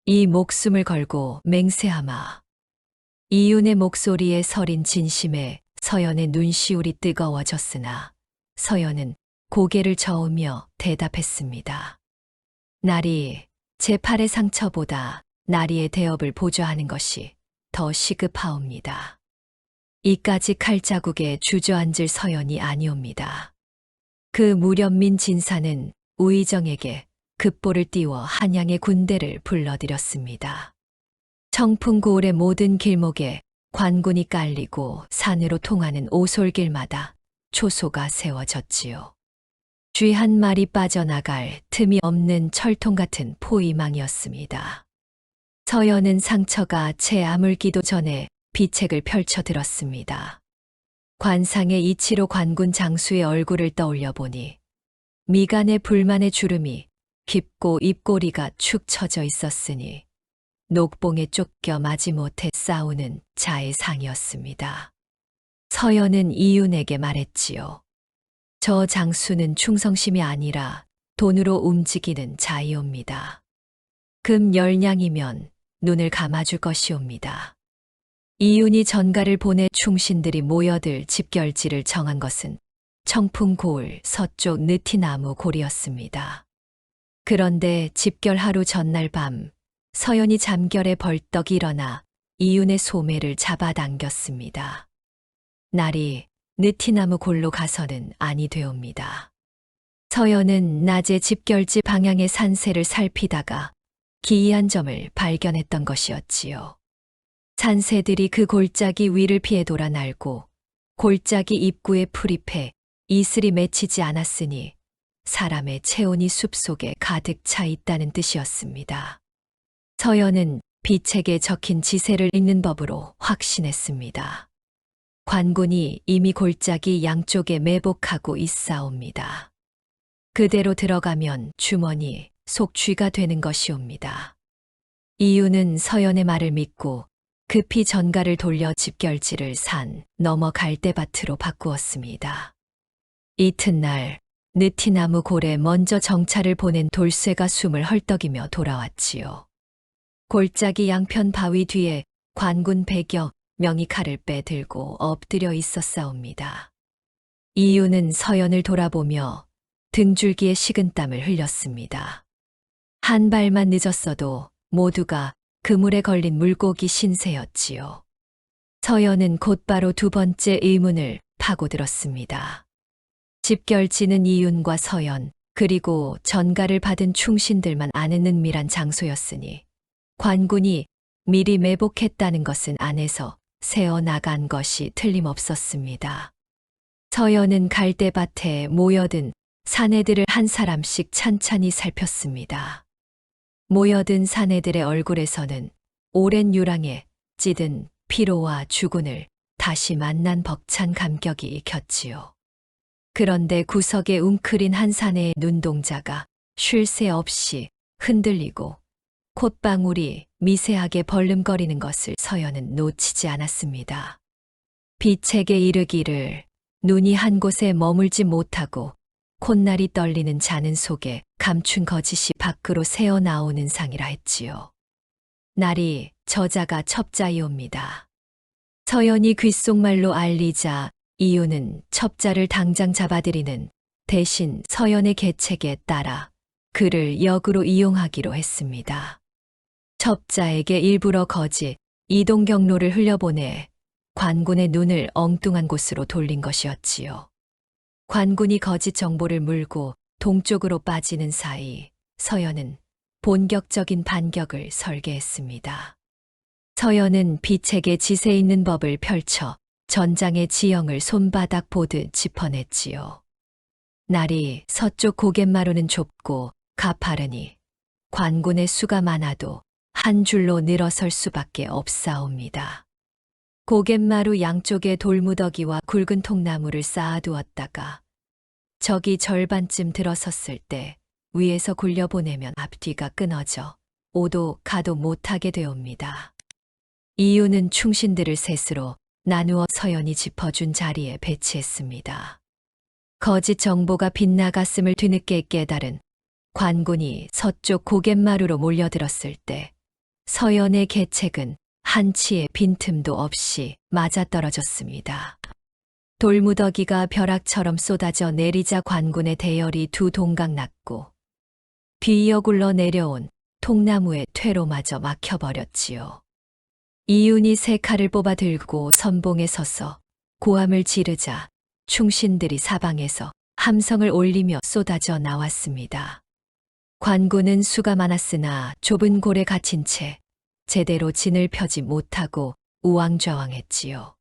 이 목숨을 걸고 맹세하마. 이윤의 목소리에 서린 진심에 서연의 눈시울이 뜨거워졌으나 서연은 고개를 저으며 대답했습니다. 나리, 제 팔의 상처보다 나리의 대업을 보좌하는 것이 더 시급하옵니다. 이까지 칼자국에 주저앉을 서연이 아니옵니다. 그 무련민 진사는 우의정에게 급보를 띄워 한양의 군대를 불러들였습니다. 청풍고을의 모든 길목에 관군이 깔리고 산으로 통하는 오솔길마다 초소가 세워졌지요. 쥐 한 마리 빠져나갈 틈이 없는 철통 같은 포위망이었습니다. 서연은 상처가 채 아물기도 전에 비책을 펼쳐 들었습니다. 관상의 이치로 관군 장수의 얼굴을 떠올려 보니 미간에 불만의 주름이 깊고 입꼬리가 축 처져 있었으니 녹봉에 쫓겨 마지못해 싸우는 자의 상이었습니다. 서연은 이윤에게 말했지요. 저 장수는 충성심이 아니라 돈으로 움직이는 자이옵니다. 금 10냥이면 눈을 감아줄 것이옵니다. 이윤이 전가를 보내 충신들이 모여들 집결지를 정한 것은 청풍고을 서쪽 느티나무 골이었습니다. 그런데 집결 하루 전날 밤 서연이 잠결에 벌떡 일어나 이윤의 소매를 잡아당겼습니다. 날이 느티나무 골로 가서는 아니 되옵니다. 서연은 낮에 집결지 방향의 산세를 살피다가 기이한 점을 발견했던 것이었지요. 산새들이 그 골짜기 위를 피해 돌아 날고 골짜기 입구에 풀잎에 이슬이 맺히지 않았으니 사람의 체온이 숲속에 가득 차 있다는 뜻이었습니다. 서연은 비책에 적힌 지세를 읽는 법으로 확신했습니다. 관군이 이미 골짜기 양쪽에 매복하고 있사옵니다. 그대로 들어가면 주머니, 속쥐가 되는 것이옵니다. 이유는 서연의 말을 믿고 급히 전가를 돌려 집결지를 산 너머 갈대밭으로 바꾸었습니다. 이튿날 느티나무 골에 먼저 정찰을 보낸 돌쇠가 숨을 헐떡이며 돌아왔지요. 골짜기 양편 바위 뒤에 관군 100여 명이 칼을 빼들고 엎드려 있었사옵니다. 이유는 서연을 돌아보며 등줄기에 식은땀을 흘렸습니다. 한 발만 늦었어도 모두가 그물에 걸린 물고기 신세였지요. 서연은 곧바로 두 번째 의문을 파고들었습니다. 집결지는 이윤과 서연, 그리고 전가를 받은 충신들만 아는 은밀한 장소였으니 관군이 미리 매복했다는 것은 안에서 새어나간 것이 틀림없었습니다. 서연은 갈대밭에 모여든 사내들을 한 사람씩 찬찬히 살폈습니다. 모여든 사내들의 얼굴에서는 오랜 유랑에 찌든 피로와 주군을 다시 만난 벅찬 감격이 익혔지요. 그런데 구석에 웅크린 한 사내의 눈동자가 쉴 새 없이 흔들리고 콧방울이 미세하게 벌름거리는 것을 서연은 놓치지 않았습니다. 비책에 이르기를 눈이 한 곳에 머물지 못하고 콧날이 떨리는 자는 속에 감춘 거짓이 밖으로 새어나오는 상이라 했지요. 날이 저자가 첩자이옵니다. 서연이 귓속말로 알리자 이유는 첩자를 당장 잡아들이는 대신 서연의 계책에 따라 그를 역으로 이용하기로 했습니다. 첩자에게 일부러 거짓 이동 경로를 흘려보내 관군의 눈을 엉뚱한 곳으로 돌린 것이었지요. 관군이 거짓 정보를 물고 동쪽으로 빠지는 사이 서연은 본격적인 반격을 설계했습니다. 서연은 비책에 지세 있는 법을 펼쳐 전장의 지형을 손바닥 보듯 짚어냈지요. 날이 서쪽 고갯마루는 좁고 가파르니 관군의 수가 많아도 한 줄로 늘어설 수밖에 없사옵니다. 고갯마루 양쪽에 돌무더기와 굵은 통나무를 쌓아두었다가 적이 절반쯤 들어섰을 때 위에서 굴려보내면 앞뒤가 끊어져 오도 가도 못하게 되옵니다. 이유는 충신들을 셋으로 나누어 서연이 짚어준 자리에 배치했습니다. 거짓 정보가 빗나갔음을 뒤늦게 깨달은 관군이 서쪽 고갯마루로 몰려들었을 때 서연의 계책은 한치의 빈틈도 없이 맞아떨어졌습니다. 돌무더기가 벼락처럼 쏟아져 내리자 관군의 대열이 두 동강 났고 뒤이어 굴러 내려온 통나무의 퇴로마저 막혀버렸지요. 이윤이 새 칼을 뽑아 들고 선봉에 서서 고함을 지르자 충신들이 사방에서 함성을 올리며 쏟아져 나왔습니다. 관군은 수가 많았으나 좁은 골에 갇힌 채 제대로 진을 펴지 못하고 우왕좌왕했지요.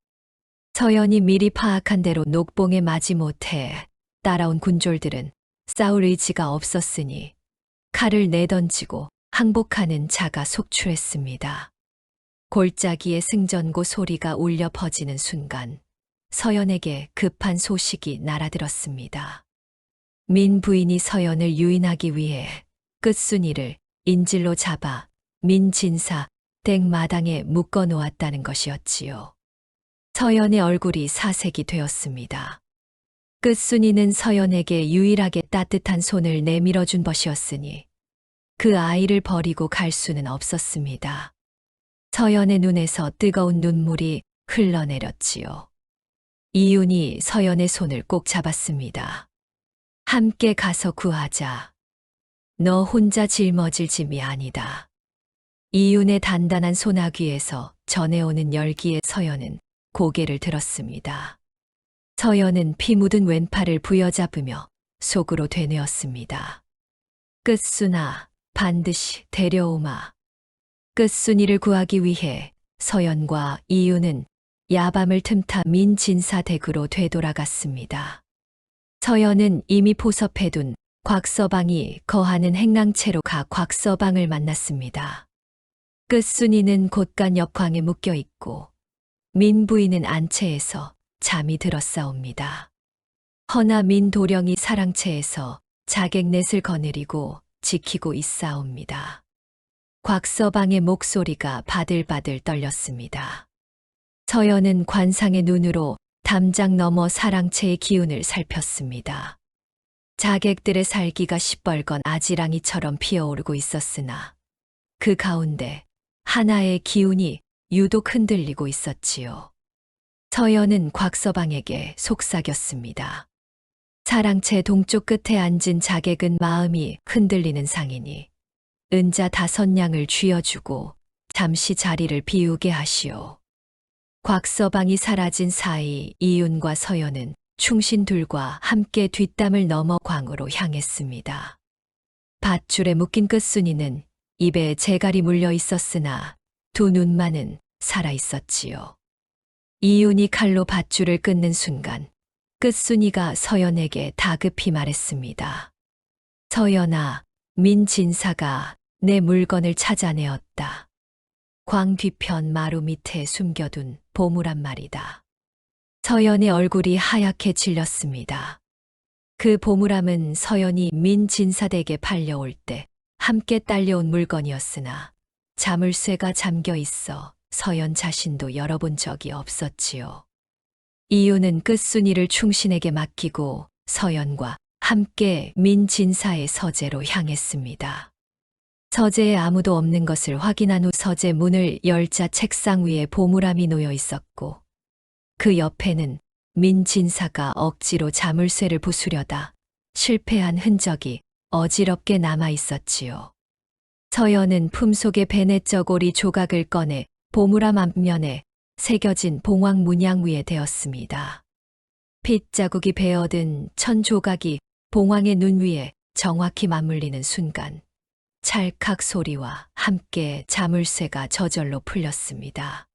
서연이 미리 파악한 대로 녹봉에 마지못해 따라온 군졸들은 싸울 의지가 없었으니 칼을 내던지고 항복하는 자가 속출했습니다. 골짜기의 승전고 소리가 울려 퍼지는 순간 서연에게 급한 소식이 날아들었습니다. 민 부인이 서연을 유인하기 위해 끝순이를 인질로 잡아 민 진사 댁 마당에 묶어 놓았다는 것이었지요. 서연의 얼굴이 사색이 되었습니다. 끝순이는 서연에게 유일하게 따뜻한 손을 내밀어준 것이었으니 그 아이를 버리고 갈 수는 없었습니다. 서연의 눈에서 뜨거운 눈물이 흘러내렸지요. 이윤이 서연의 손을 꼭 잡았습니다. 함께 가서 구하자. 너 혼자 짊어질 짐이 아니다. 이윤의 단단한 소나귀에서 전해오는 열기에 서연은 고개를 들었습니다. 서연은 피 묻은 왼팔을 부여잡으며 속으로 되뇌었습니다. 끝순아, 반드시 데려오마. 끝순이를 구하기 위해 서연과 이윤은 야밤을 틈타 민진사댁으로 되돌아갔습니다. 서연은 이미 포섭해둔 곽서방이 거하는 행랑채로 가 곽서방을 만났습니다. 끝순이는 곳간 옆광에 묶여 있고 민 부인은 안채에서 잠이 들었사옵니다. 허나 민 도령이 사랑채에서 자객넷을 거느리고 지키고 있사옵니다. 곽서방의 목소리가 바들바들 떨렸습니다. 서연은 관상의 눈으로 담장 너머 사랑채의 기운을 살폈습니다. 자객들의 살기가 시뻘건 아지랑이처럼 피어오르고 있었으나 그 가운데 하나의 기운이 유독 흔들리고 있었지요. 서연은 곽서방에게 속삭였습니다. 사랑채 동쪽 끝에 앉은 자객은 마음이 흔들리는 상이니 은자 5냥을 쥐어주고 잠시 자리를 비우게 하시오. 곽서방이 사라진 사이 이윤과 서연은 충신둘과 함께 뒷담을 넘어 광으로 향했습니다. 밧줄에 묶인 끝순이는 입에 재갈이 물려 있었으나 두 눈만은 살아 있었지요. 이윤이 칼로 밧줄을 끊는 순간 끝순이가 서연에게 다급히 말했습니다. 서연아, 민진사가 내 물건을 찾아내었다. 광 뒤편 마루 밑에 숨겨둔 보물한 말이다. 서연의 얼굴이 하얗게 질렸습니다. 그 보물함은 서연이 민진사댁에 팔려올 때 함께 딸려온 물건이었으나 자물쇠가 잠겨 있어 서연 자신도 열어본 적이 없었지요. 이유는 끝순이를 충신에게 맡기고 서연과 함께 민진사의 서재로 향했습니다. 서재에 아무도 없는 것을 확인한 후 서재 문을 열자 책상 위에 보물함이 놓여 있었고 그 옆에는 민진사가 억지로 자물쇠를 부수려다 실패한 흔적이 어지럽게 남아 있었지요. 서연은 품속의 베네쩌고리 조각을 꺼내 보물함 앞면에 새겨진 봉황 문양 위에 대었습니다. 핏자국이 베어든 천 조각이 봉황의 눈 위에 정확히 맞물리는 순간 찰칵 소리와 함께 자물쇠가 저절로 풀렸습니다.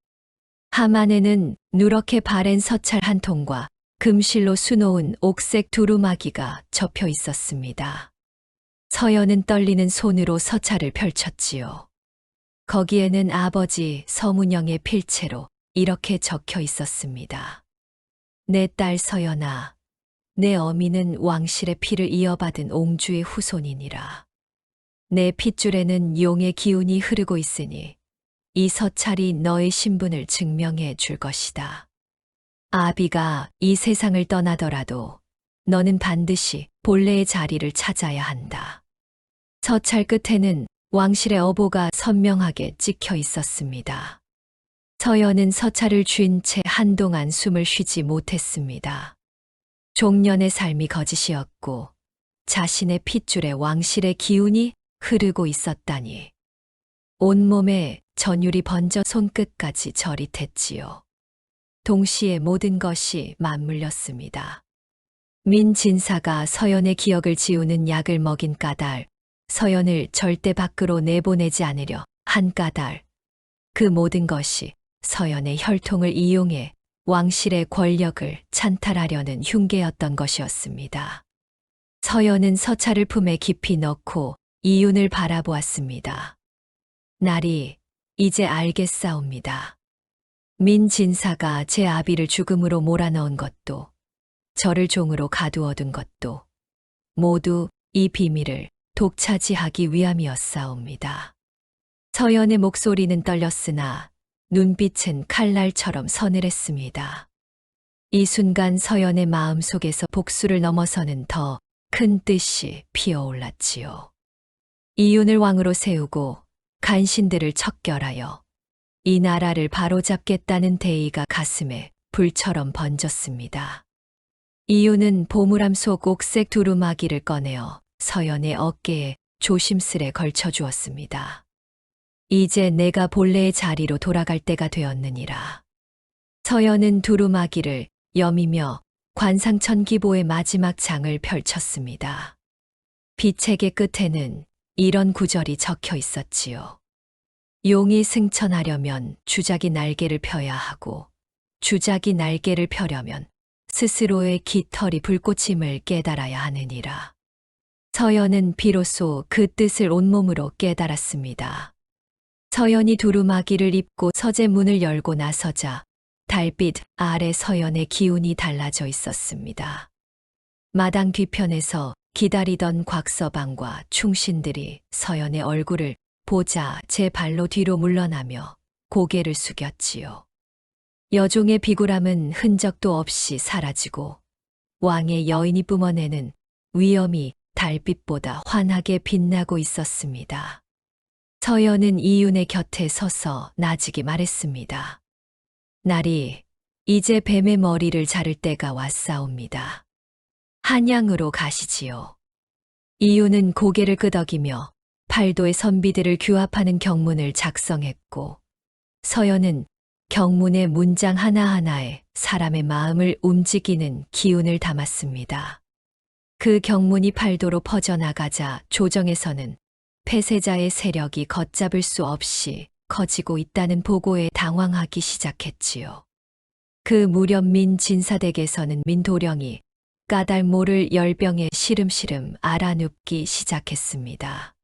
함 안에는 누렇게 바랜 서찰 한 통과 금실로 수놓은 옥색 두루마기가 접혀 있었습니다. 서연은 떨리는 손으로 서찰을 펼쳤지요. 거기에는 아버지 서문영의 필체로 이렇게 적혀 있었습니다. 내 딸 서연아, 내 어미는 왕실의 피를 이어받은 옹주의 후손이니라. 내 핏줄에는 용의 기운이 흐르고 있으니 이 서찰이 너의 신분을 증명해 줄 것이다. 아비가 이 세상을 떠나더라도 너는 반드시 본래의 자리를 찾아야 한다. 서찰 끝에는 왕실의 어보가 선명하게 찍혀 있었습니다. 서연은 서찰을 쥔 채 한동안 숨을 쉬지 못했습니다. 종년의 삶이 거짓이었고 자신의 핏줄에 왕실의 기운이 흐르고 있었다니. 온몸에 전율이 번져 손끝까지 저릿했지요. 동시에 모든 것이 맞물렸습니다. 민진사가 서연의 기억을 지우는 약을 먹인 까닭, 서연을 절대 밖으로 내보내지 않으려 한 까닭, 그 모든 것이 서연의 혈통을 이용해 왕실의 권력을 찬탈하려는 흉계였던 것이었습니다. 서연은 서찰을 품에 깊이 넣고 이윤을 바라보았습니다. 날이 이제 알겠사옵니다. 민진사가 제 아비를 죽음으로 몰아넣은 것도 저를 종으로 가두어둔 것도 모두 이 비밀을 독차지하기 위함이었사옵니다. 서연의 목소리는 떨렸으나 눈빛은 칼날처럼 서늘했습니다. 이 순간 서연의 마음속에서 복수를 넘어서는 더 큰 뜻이 피어올랐지요. 이윤을 왕으로 세우고 간신들을 척결하여 이 나라를 바로잡겠다는 대의가 가슴에 불처럼 번졌습니다. 이윤은 보물함 속 옥색 두루마기를 꺼내어 서연의 어깨에 조심스레 걸쳐 주었습니다. 이제 내가 본래의 자리로 돌아갈 때가 되었느니라. 서연은 두루마기를 여미며 관상천기보의 마지막 장을 펼쳤습니다. 비책의 끝에는 이런 구절이 적혀 있었지요. 용이 승천하려면 주작이 날개를 펴야 하고 주작이 날개를 펴려면 스스로의 깃털이 불꽃임을 깨달아야 하느니라. 서연은 비로소 그 뜻을 온몸으로 깨달았습니다. 서연이 두루마기를 입고 서재 문을 열고 나서자 달빛 아래 서연의 기운이 달라져 있었습니다. 마당 뒤편에서 기다리던 곽서방과 충신들이 서연의 얼굴을 보자 제 발로 뒤로 물러나며 고개를 숙였지요. 여종의 비굴함은 흔적도 없이 사라지고 왕의 여인이 뿜어내는 위엄이 달빛보다 환하게 빛나고 있었습니다. 서연은 이윤의 곁에 서서 나직이 말했습니다. 날이 이제 뱀의 머리를 자를 때가 왔사옵니다. 한양으로 가시지요. 이윤은 고개를 끄덕이며 팔도의 선비들을 규합하는 경문을 작성했고 서연은 경문의 문장 하나하나에 사람의 마음을 움직이는 기운을 담았습니다. 그 경문이 팔도로 퍼져나가자 조정에서는 폐쇄자의 세력이 걷잡을 수 없이 커지고 있다는 보고에 당황하기 시작했지요. 그 무렵 민진사댁에서는 민도령이 까닭모를 열병에 시름시름 알아눕기 시작했습니다.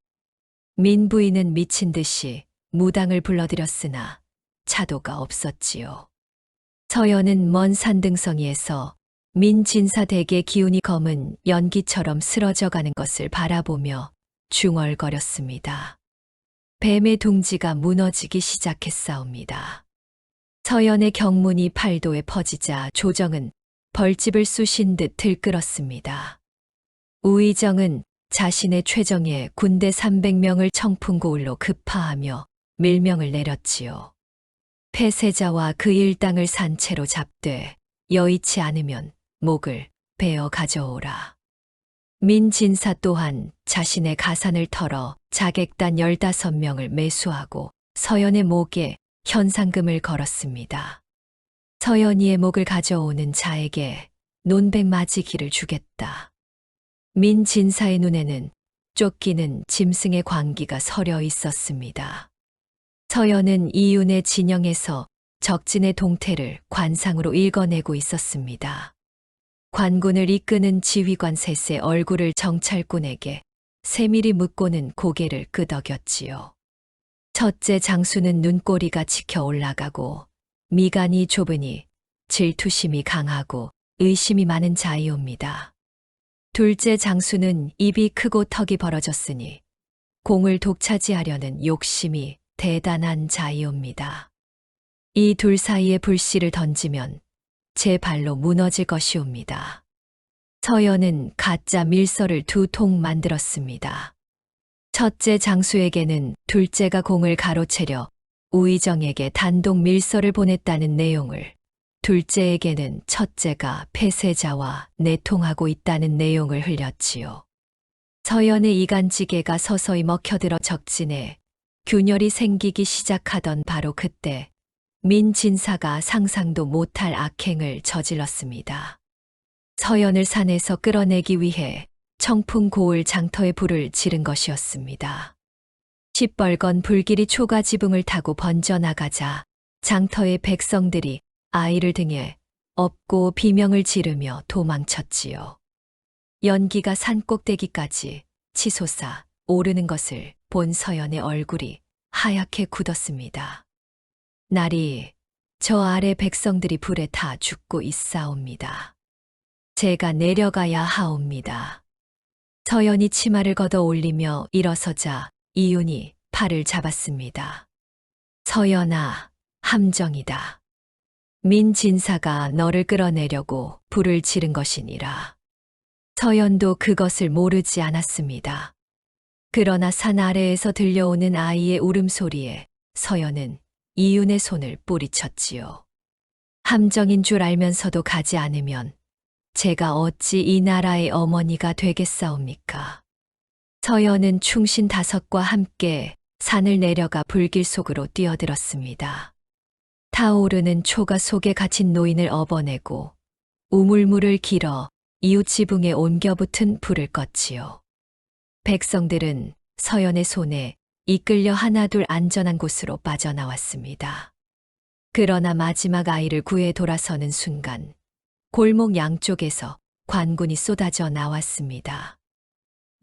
민부인은 미친 듯이 무당을 불러들였으나 차도가 없었지요. 서연은 먼 산등성이에서 민진사댁의 기운이 검은 연기처럼 쓰러져가는 것을 바라보며 중얼거렸습니다. 뱀의 둥지가 무너지기 시작했사옵니다. 서연의 경문이 팔도에 퍼지자 조정은 벌집을 쑤신 듯 들끓었습니다. 우의정은 자신의 최정예 군대 300명을 청풍고을로 급파하며 밀명을 내렸지요. 폐쇄자와 그 일당을 산채로 잡되 여의치 않으면 목을 베어 가져오라. 민진사 또한 자신의 가산을 털어 자객단 15명을 매수하고 서연의 목에 현상금을 걸었습니다. 서연이의 목을 가져오는 자에게 논백맞이기를 주겠다. 민진사의 눈에는 쫓기는 짐승의 광기가 서려 있었습니다. 서연은 이윤의 진영에서 적진의 동태를 관상으로 읽어내고 있었습니다. 관군을 이끄는 지휘관 셋의 얼굴을 정찰꾼에게 세밀히 묻고는 고개를 끄덕였지요. 첫째 장수는 눈꼬리가 치켜 올라가고 미간이 좁으니 질투심이 강하고 의심이 많은 자이옵니다. 둘째 장수는 입이 크고 턱이 벌어졌으니 공을 독차지하려는 욕심이 대단한 자이옵니다. 이 둘 사이에 불씨를 던지면 제 발로 무너질 것이옵니다. 서연은 가짜 밀서를 2통 만들었습니다. 첫째 장수에게는 둘째가 공을 가로채려 우의정에게 단독 밀서를 보냈다는 내용을, 둘째에게는 첫째가 폐쇄자와 내통하고 있다는 내용을 흘렸지요. 서연의 이간지게가 서서히 먹혀들어 적진에 균열이 생기기 시작하던 바로 그때 민진사가 상상도 못할 악행을 저질렀습니다. 서연을 산에서 끌어내기 위해 청풍고을 장터에 불을 지른 것이었습니다. 시뻘건 불길이 초가 지붕을 타고 번져나가자 장터의 백성들이 아이를 등에 업고 비명을 지르며 도망쳤지요. 연기가 산 꼭대기까지 치솟아 오르는 것을 본 서연의 얼굴이 하얗게 굳었습니다. 날이 저 아래 백성들이 불에 타 죽고 있사옵니다. 제가 내려가야 하옵니다. 서연이 치마를 걷어 올리며 일어서자 이윤이 팔을 잡았습니다. 서연아, 함정이다. 민진사가 너를 끌어내려고 불을 지른 것이니라. 서연도 그것을 모르지 않았습니다. 그러나 산 아래에서 들려오는 아이의 울음소리에 서연은 이윤의 손을 뿌리쳤지요. 함정인 줄 알면서도 가지 않으면 제가 어찌 이 나라의 어머니가 되겠사옵니까? 서연은 충신 5과 함께 산을 내려가 불길 속으로 뛰어들었습니다. 타오르는 초가 속에 갇힌 노인을 업어내고 우물물을 길어 이웃 지붕에 옮겨붙은 불을 껐지요. 백성들은 서연의 손에 이끌려 하나둘 안전한 곳으로 빠져나왔습니다. 그러나 마지막 아이를 구해 돌아서는 순간 골목 양쪽에서 관군이 쏟아져 나왔습니다.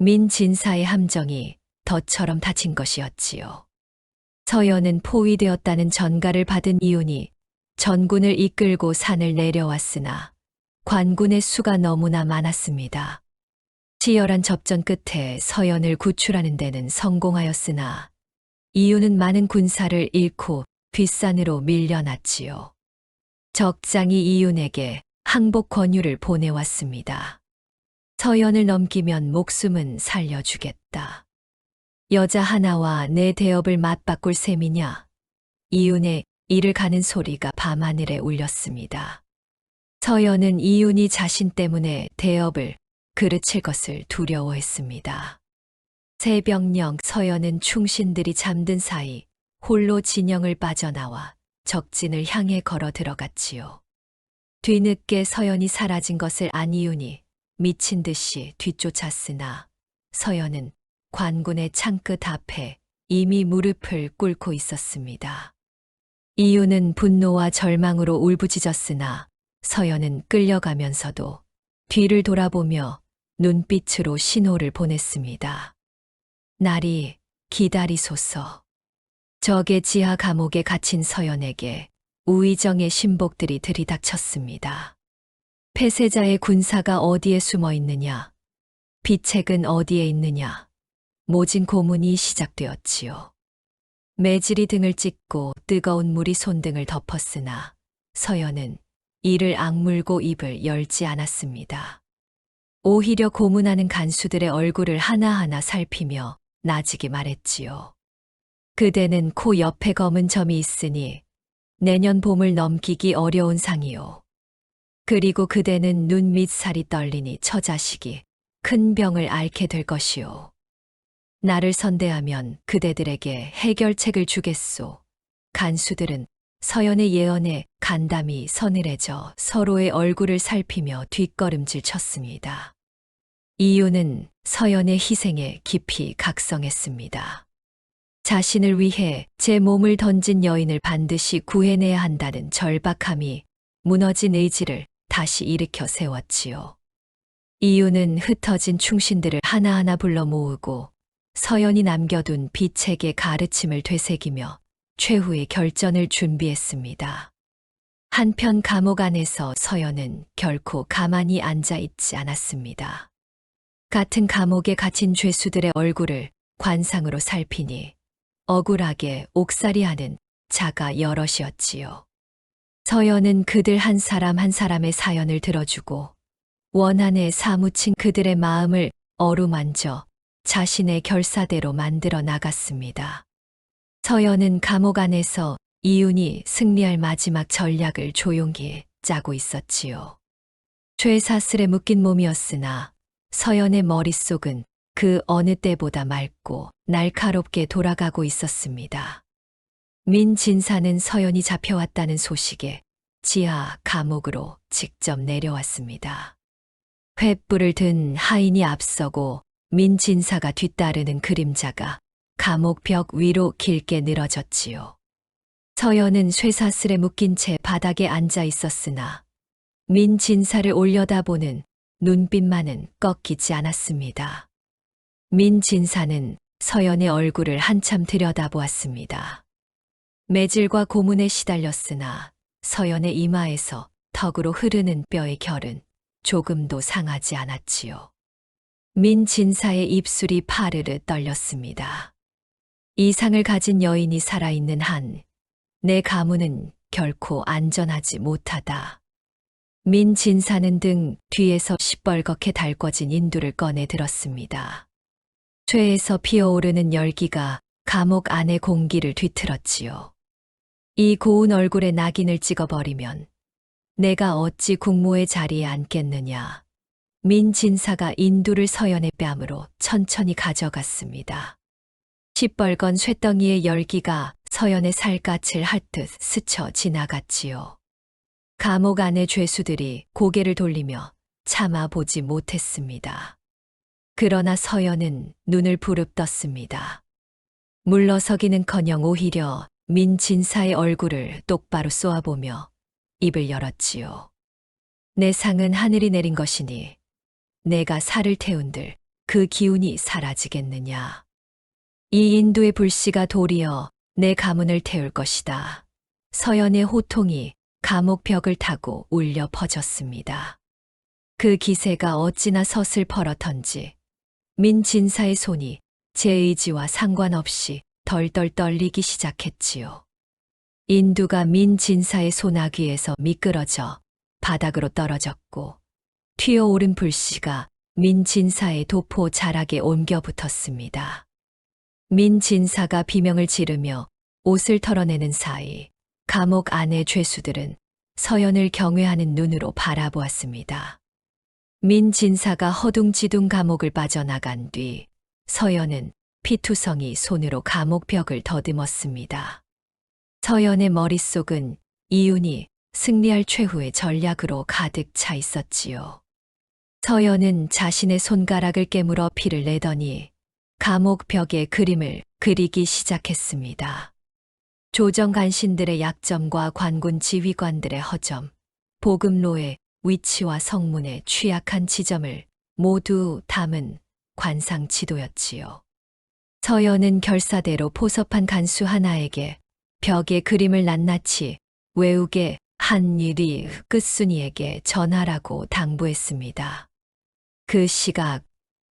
민진사의 함정이 덫처럼 닫힌 것이었지요. 서연은 포위되었다는 전가를 받은 이윤이 전군을 이끌고 산을 내려왔으나 관군의 수가 너무나 많았습니다. 치열한 접전 끝에 서연을 구출하는 데는 성공하였으나 이윤은 많은 군사를 잃고 뒷산으로 밀려났지요. 적장이 이윤에게 항복 권유를 보내왔습니다. 서연을 넘기면 목숨은 살려주겠다. 여자 하나와 내 대업을 맞바꿀 셈이냐? 이윤의 이를 가는 소리가 밤하늘에 울렸습니다. 서연은 이윤이 자신 때문에 대업을 그르칠 것을 두려워했습니다. 새벽녘 서연은 충신들이 잠든 사이 홀로 진영을 빠져나와 적진을 향해 걸어 들어갔지요. 뒤늦게 서연이 사라진 것을 안 이윤이 미친 듯이 뒤쫓았으나 서연은 관군의 창끝 앞에 이미 무릎을 꿇고 있었습니다. 이윤은 분노와 절망으로 울부짖었으나 서연은 끌려가면서도 뒤를 돌아보며 눈빛으로 신호를 보냈습니다. 나리, 기다리소서. 적의 지하 감옥에 갇힌 서연에게 우의정의 신복들이 들이닥쳤습니다. 폐쇄자의 군사가 어디에 숨어 있느냐? 비책은 어디에 있느냐? 모진 고문이 시작되었지요. 매질이 등을 찢고 뜨거운 물이 손등을 덮었으나 서연은 이를 악물고 입을 열지 않았습니다. 오히려 고문하는 간수들의 얼굴을 하나하나 살피며 나지게 말했지요. 그대는 코 옆에 검은 점이 있으니 내년 봄을 넘기기 어려운 상이요. 그리고 그대는 눈 밑살이 떨리니 처자식이 큰 병을 앓게 될 것이요. 나를 선대하면 그대들에게 해결책을 주겠소. 간수들은 서연의 예언에 간담이 서늘해져 서로의 얼굴을 살피며 뒷걸음질 쳤습니다. 이윤은 서연의 희생에 깊이 각성했습니다. 자신을 위해 제 몸을 던진 여인을 반드시 구해내야 한다는 절박함이 무너진 의지를 다시 일으켜 세웠지요. 이윤은 흩어진 충신들을 하나하나 불러 모으고 서연이 남겨둔 비책의 가르침을 되새기며 최후의 결전을 준비했습니다. 한편 감옥 안에서 서연은 결코 가만히 앉아 있지 않았습니다. 같은 감옥에 갇힌 죄수들의 얼굴을 관상으로 살피니 억울하게 옥살이하는 자가 여럿이었지요. 서연은 그들 한 사람 한 사람의 사연을 들어주고 원한에 사무친 그들의 마음을 어루만져 자신의 결사대로 만들어 나갔습니다. 서연은 감옥 안에서 이윤이 승리할 마지막 전략을 조용히 짜고 있었지요. 쇠사슬에 묶인 몸이었으나 서연의 머릿속은 그 어느 때보다 맑고 날카롭게 돌아가고 있었습니다. 민진사는 서연이 잡혀왔다는 소식에 지하 감옥으로 직접 내려왔습니다. 횃불을 든 하인이 앞서고 민진사가 뒤따르는 그림자가 감옥 벽 위로 길게 늘어졌지요. 서연은 쇠사슬에 묶인 채 바닥에 앉아 있었으나 민진사를 올려다보는 눈빛만은 꺾이지 않았습니다. 민진사는 서연의 얼굴을 한참 들여다보았습니다. 매질과 고문에 시달렸으나 서연의 이마에서 턱으로 흐르는 뼈의 결은 조금도 상하지 않았지요. 민진사의 입술이 파르르 떨렸습니다. 이상을 가진 여인이 살아있는 한 내 가문은 결코 안전하지 못하다. 민진사는 등 뒤에서 시뻘겋게 달궈진 인두를 꺼내 들었습니다. 쇠에서 피어오르는 열기가 감옥 안의 공기를 뒤틀었지요. 이 고운 얼굴에 낙인을 찍어버리면 내가 어찌 국모의 자리에 앉겠느냐. 민 진사가 인두를 서연의 뺨으로 천천히 가져갔습니다. 시뻘건 쇳덩이의 열기가 서연의 살갗을 핥듯 스쳐 지나갔지요. 감옥 안의 죄수들이 고개를 돌리며 참아 보지 못했습니다. 그러나 서연은 눈을 부릅떴습니다. 물러서기는커녕 오히려 민 진사의 얼굴을 똑바로 쏘아보며 입을 열었지요. 내 상은 하늘이 내린 것이니 내가 살을 태운들 그 기운이 사라지겠느냐. 이 인두의 불씨가 도리어 내 가문을 태울 것이다. 서연의 호통이 감옥 벽을 타고 울려 퍼졌습니다. 그 기세가 어찌나 서슬퍼렇던지 민 진사의 손이 제 의지와 상관없이 덜덜 떨리기 시작했지요. 인두가 민 진사의 소나귀에서 미끄러져 바닥으로 떨어졌고 튀어오른 불씨가 민 진사의 도포 자락에 옮겨 붙었습니다. 민 진사가 비명을 지르며 옷을 털어내는 사이 감옥 안의 죄수들은 서연을 경외하는 눈으로 바라보았습니다. 민 진사가 허둥지둥 감옥을 빠져나간 뒤 서연은 피투성이 손으로 감옥 벽을 더듬었습니다. 서연의 머릿속은 이윤이 승리할 최후의 전략으로 가득 차 있었지요. 서연은 자신의 손가락을 깨물어 피를 내더니 감옥 벽에 그림을 그리기 시작했습니다. 조정간신들의 약점과 관군 지휘관들의 허점, 보급로의 위치와 성문의 취약한 지점을 모두 담은 관상 지도였지요. 서연은 결사대로 포섭한 간수 하나에게 벽에 그림을 낱낱이 외우게 한 일이 끝순이에게 전하라고 당부했습니다. 그 시각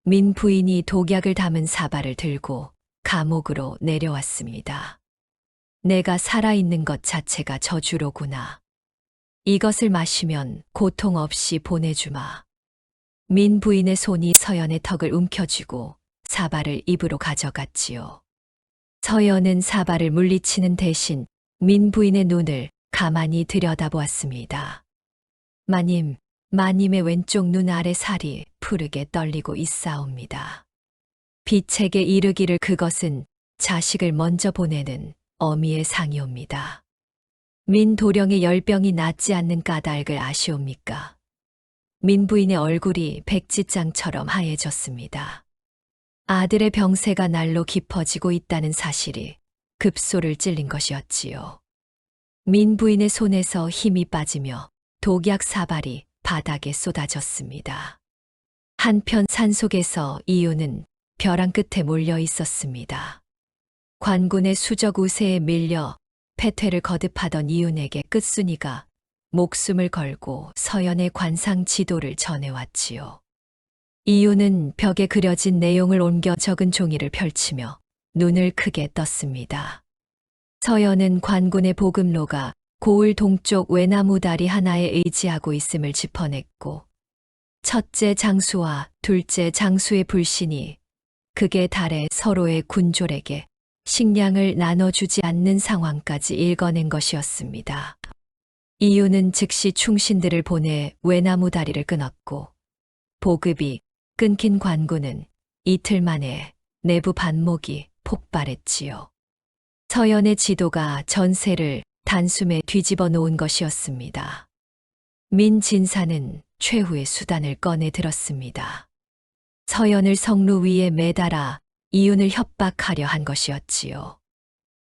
민 부인이 독약을 담은 사발을 들고 감옥으로 내려왔습니다. 내가 살아있는 것 자체가 저주로구나. 이것을 마시면 고통 없이 보내주마. 민 부인의 손이 서연의 턱을 움켜쥐고 사발을 입으로 가져갔지요. 서연은 사발을 물리치는 대신 민 부인의 눈을 가만히 들여다보았습니다. 마님의 왼쪽 눈 아래 살이 푸르게 떨리고 있사옵니다. 빛에게 이르기를 그것은 자식을 먼저 보내는 어미의 상이옵니다. 민 도령의 열병이 낫지 않는 까닭을 아시옵니까? 민 부인의 얼굴이 백지장처럼 하얘졌습니다. 아들의 병세가 날로 깊어지고 있다는 사실이 급소를 찔린 것이었지요. 민 부인의 손에서 힘이 빠지며 독약 사발이 바닥에 쏟아졌습니다. 한편 산속에서 이유는 벼랑 끝에 몰려 있었습니다. 관군의 수적 우세에 밀려 패퇴를 거듭하던 이윤에게 끝순이가 목숨을 걸고 서연의 관상 지도를 전해왔지요. 이윤은 벽에 그려진 내용을 옮겨 적은 종이를 펼치며 눈을 크게 떴습니다. 서연은 관군의 보급로가 고을 동쪽 외나무 다리 하나에 의지하고 있음을 짚어냈고 첫째 장수와 둘째 장수의 불신이 극에 달해 서로의 군졸에게 식량을 나눠주지 않는 상황까지 읽어낸 것이었습니다. 이유는 즉시 충신들을 보내 외나무 다리를 끊었고 보급이 끊긴 관군은 이틀 만에 내부 반목이 폭발했지요. 서연의 지도가 전세를 단숨에 뒤집어 놓은 것이었습니다. 민 진사는 최후의 수단을 꺼내 들었습니다. 서연을 성루 위에 매달아 이윤을 협박하려 한 것이었지요.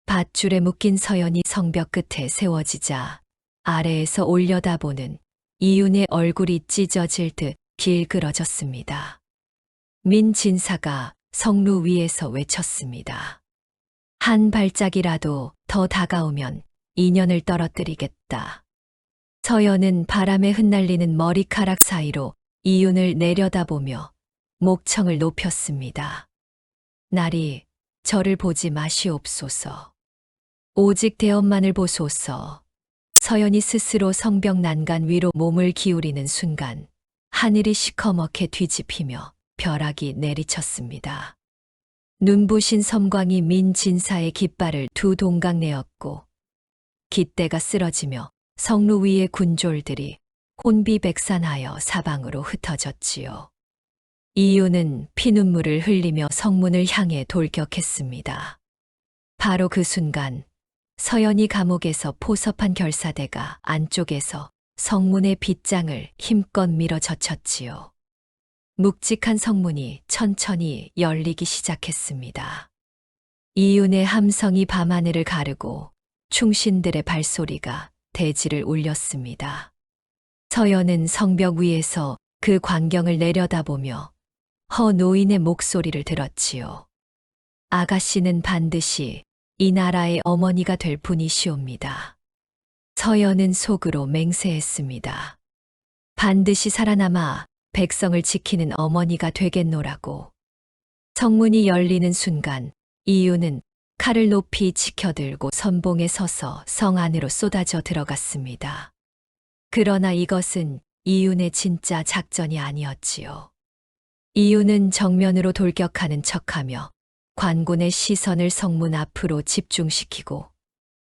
밧줄에 묶인 서연이 성벽 끝에 세워지자 아래에서 올려다보는 이윤의 얼굴이 찢어질 듯 길그러졌습니다. 민 진사가 성루 위에서 외쳤습니다. 한 발짝이라도 더 다가오면 인연을 떨어뜨리겠다. 서연은 바람에 흩날리는 머리카락 사이로 이윤을 내려다보며 목청을 높였습니다. 날이 저를 보지 마시옵소서. 오직 대엄만을 보소서. 서연이 스스로 성벽 난간 위로 몸을 기울이는 순간 하늘이 시커멓게 뒤집히며 벼락이 내리쳤습니다. 눈부신 섬광이 민 진사의 깃발을 두 동강 내었고 깃대가 쓰러지며 성루 위의 군졸들이 혼비백산하여 사방으로 흩어졌지요. 이유는 피눈물을 흘리며 성문을 향해 돌격했습니다. 바로 그 순간 서연이 감옥에서 포섭한 결사대가 안쪽에서 성문의 빗장을 힘껏 밀어 젖혔지요. 묵직한 성문이 천천히 열리기 시작했습니다. 이윤의 함성이 밤하늘을 가르고 충신들의 발소리가 대지를 울렸습니다. 서연은 성벽 위에서 그 광경을 내려다보며 허 노인의 목소리를 들었지요. 아가씨는 반드시 이 나라의 어머니가 될 분이시옵니다. 서연은 속으로 맹세했습니다. 반드시 살아남아 백성을 지키는 어머니가 되겠노라고. 성문이 열리는 순간 이유는 칼을 높이 지켜들고 선봉에 서서 성 안으로 쏟아져 들어갔습니다. 그러나 이것은 이윤의 진짜 작전이 아니었지요. 이윤은 정면으로 돌격하는 척하며 관군의 시선을 성문 앞으로 집중시키고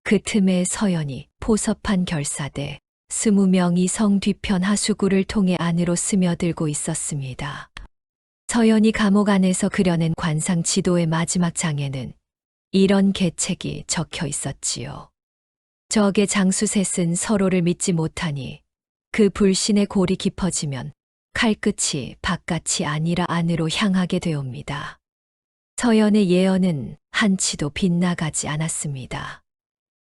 그 틈에 서연이 포섭한 결사대 20명이 성 뒤편 하수구를 통해 안으로 스며들고 있었습니다. 서연이 감옥 안에서 그려낸 관상 지도의 마지막 장에는 이런 계책이 적혀 있었지요. 적의 장수셋은 서로를 믿지 못하니 그 불신의 골이 깊어지면 칼끝이 바깥이 아니라 안으로 향하게 되옵니다. 서연의 예언은 한치도 빗나가지 않았습니다.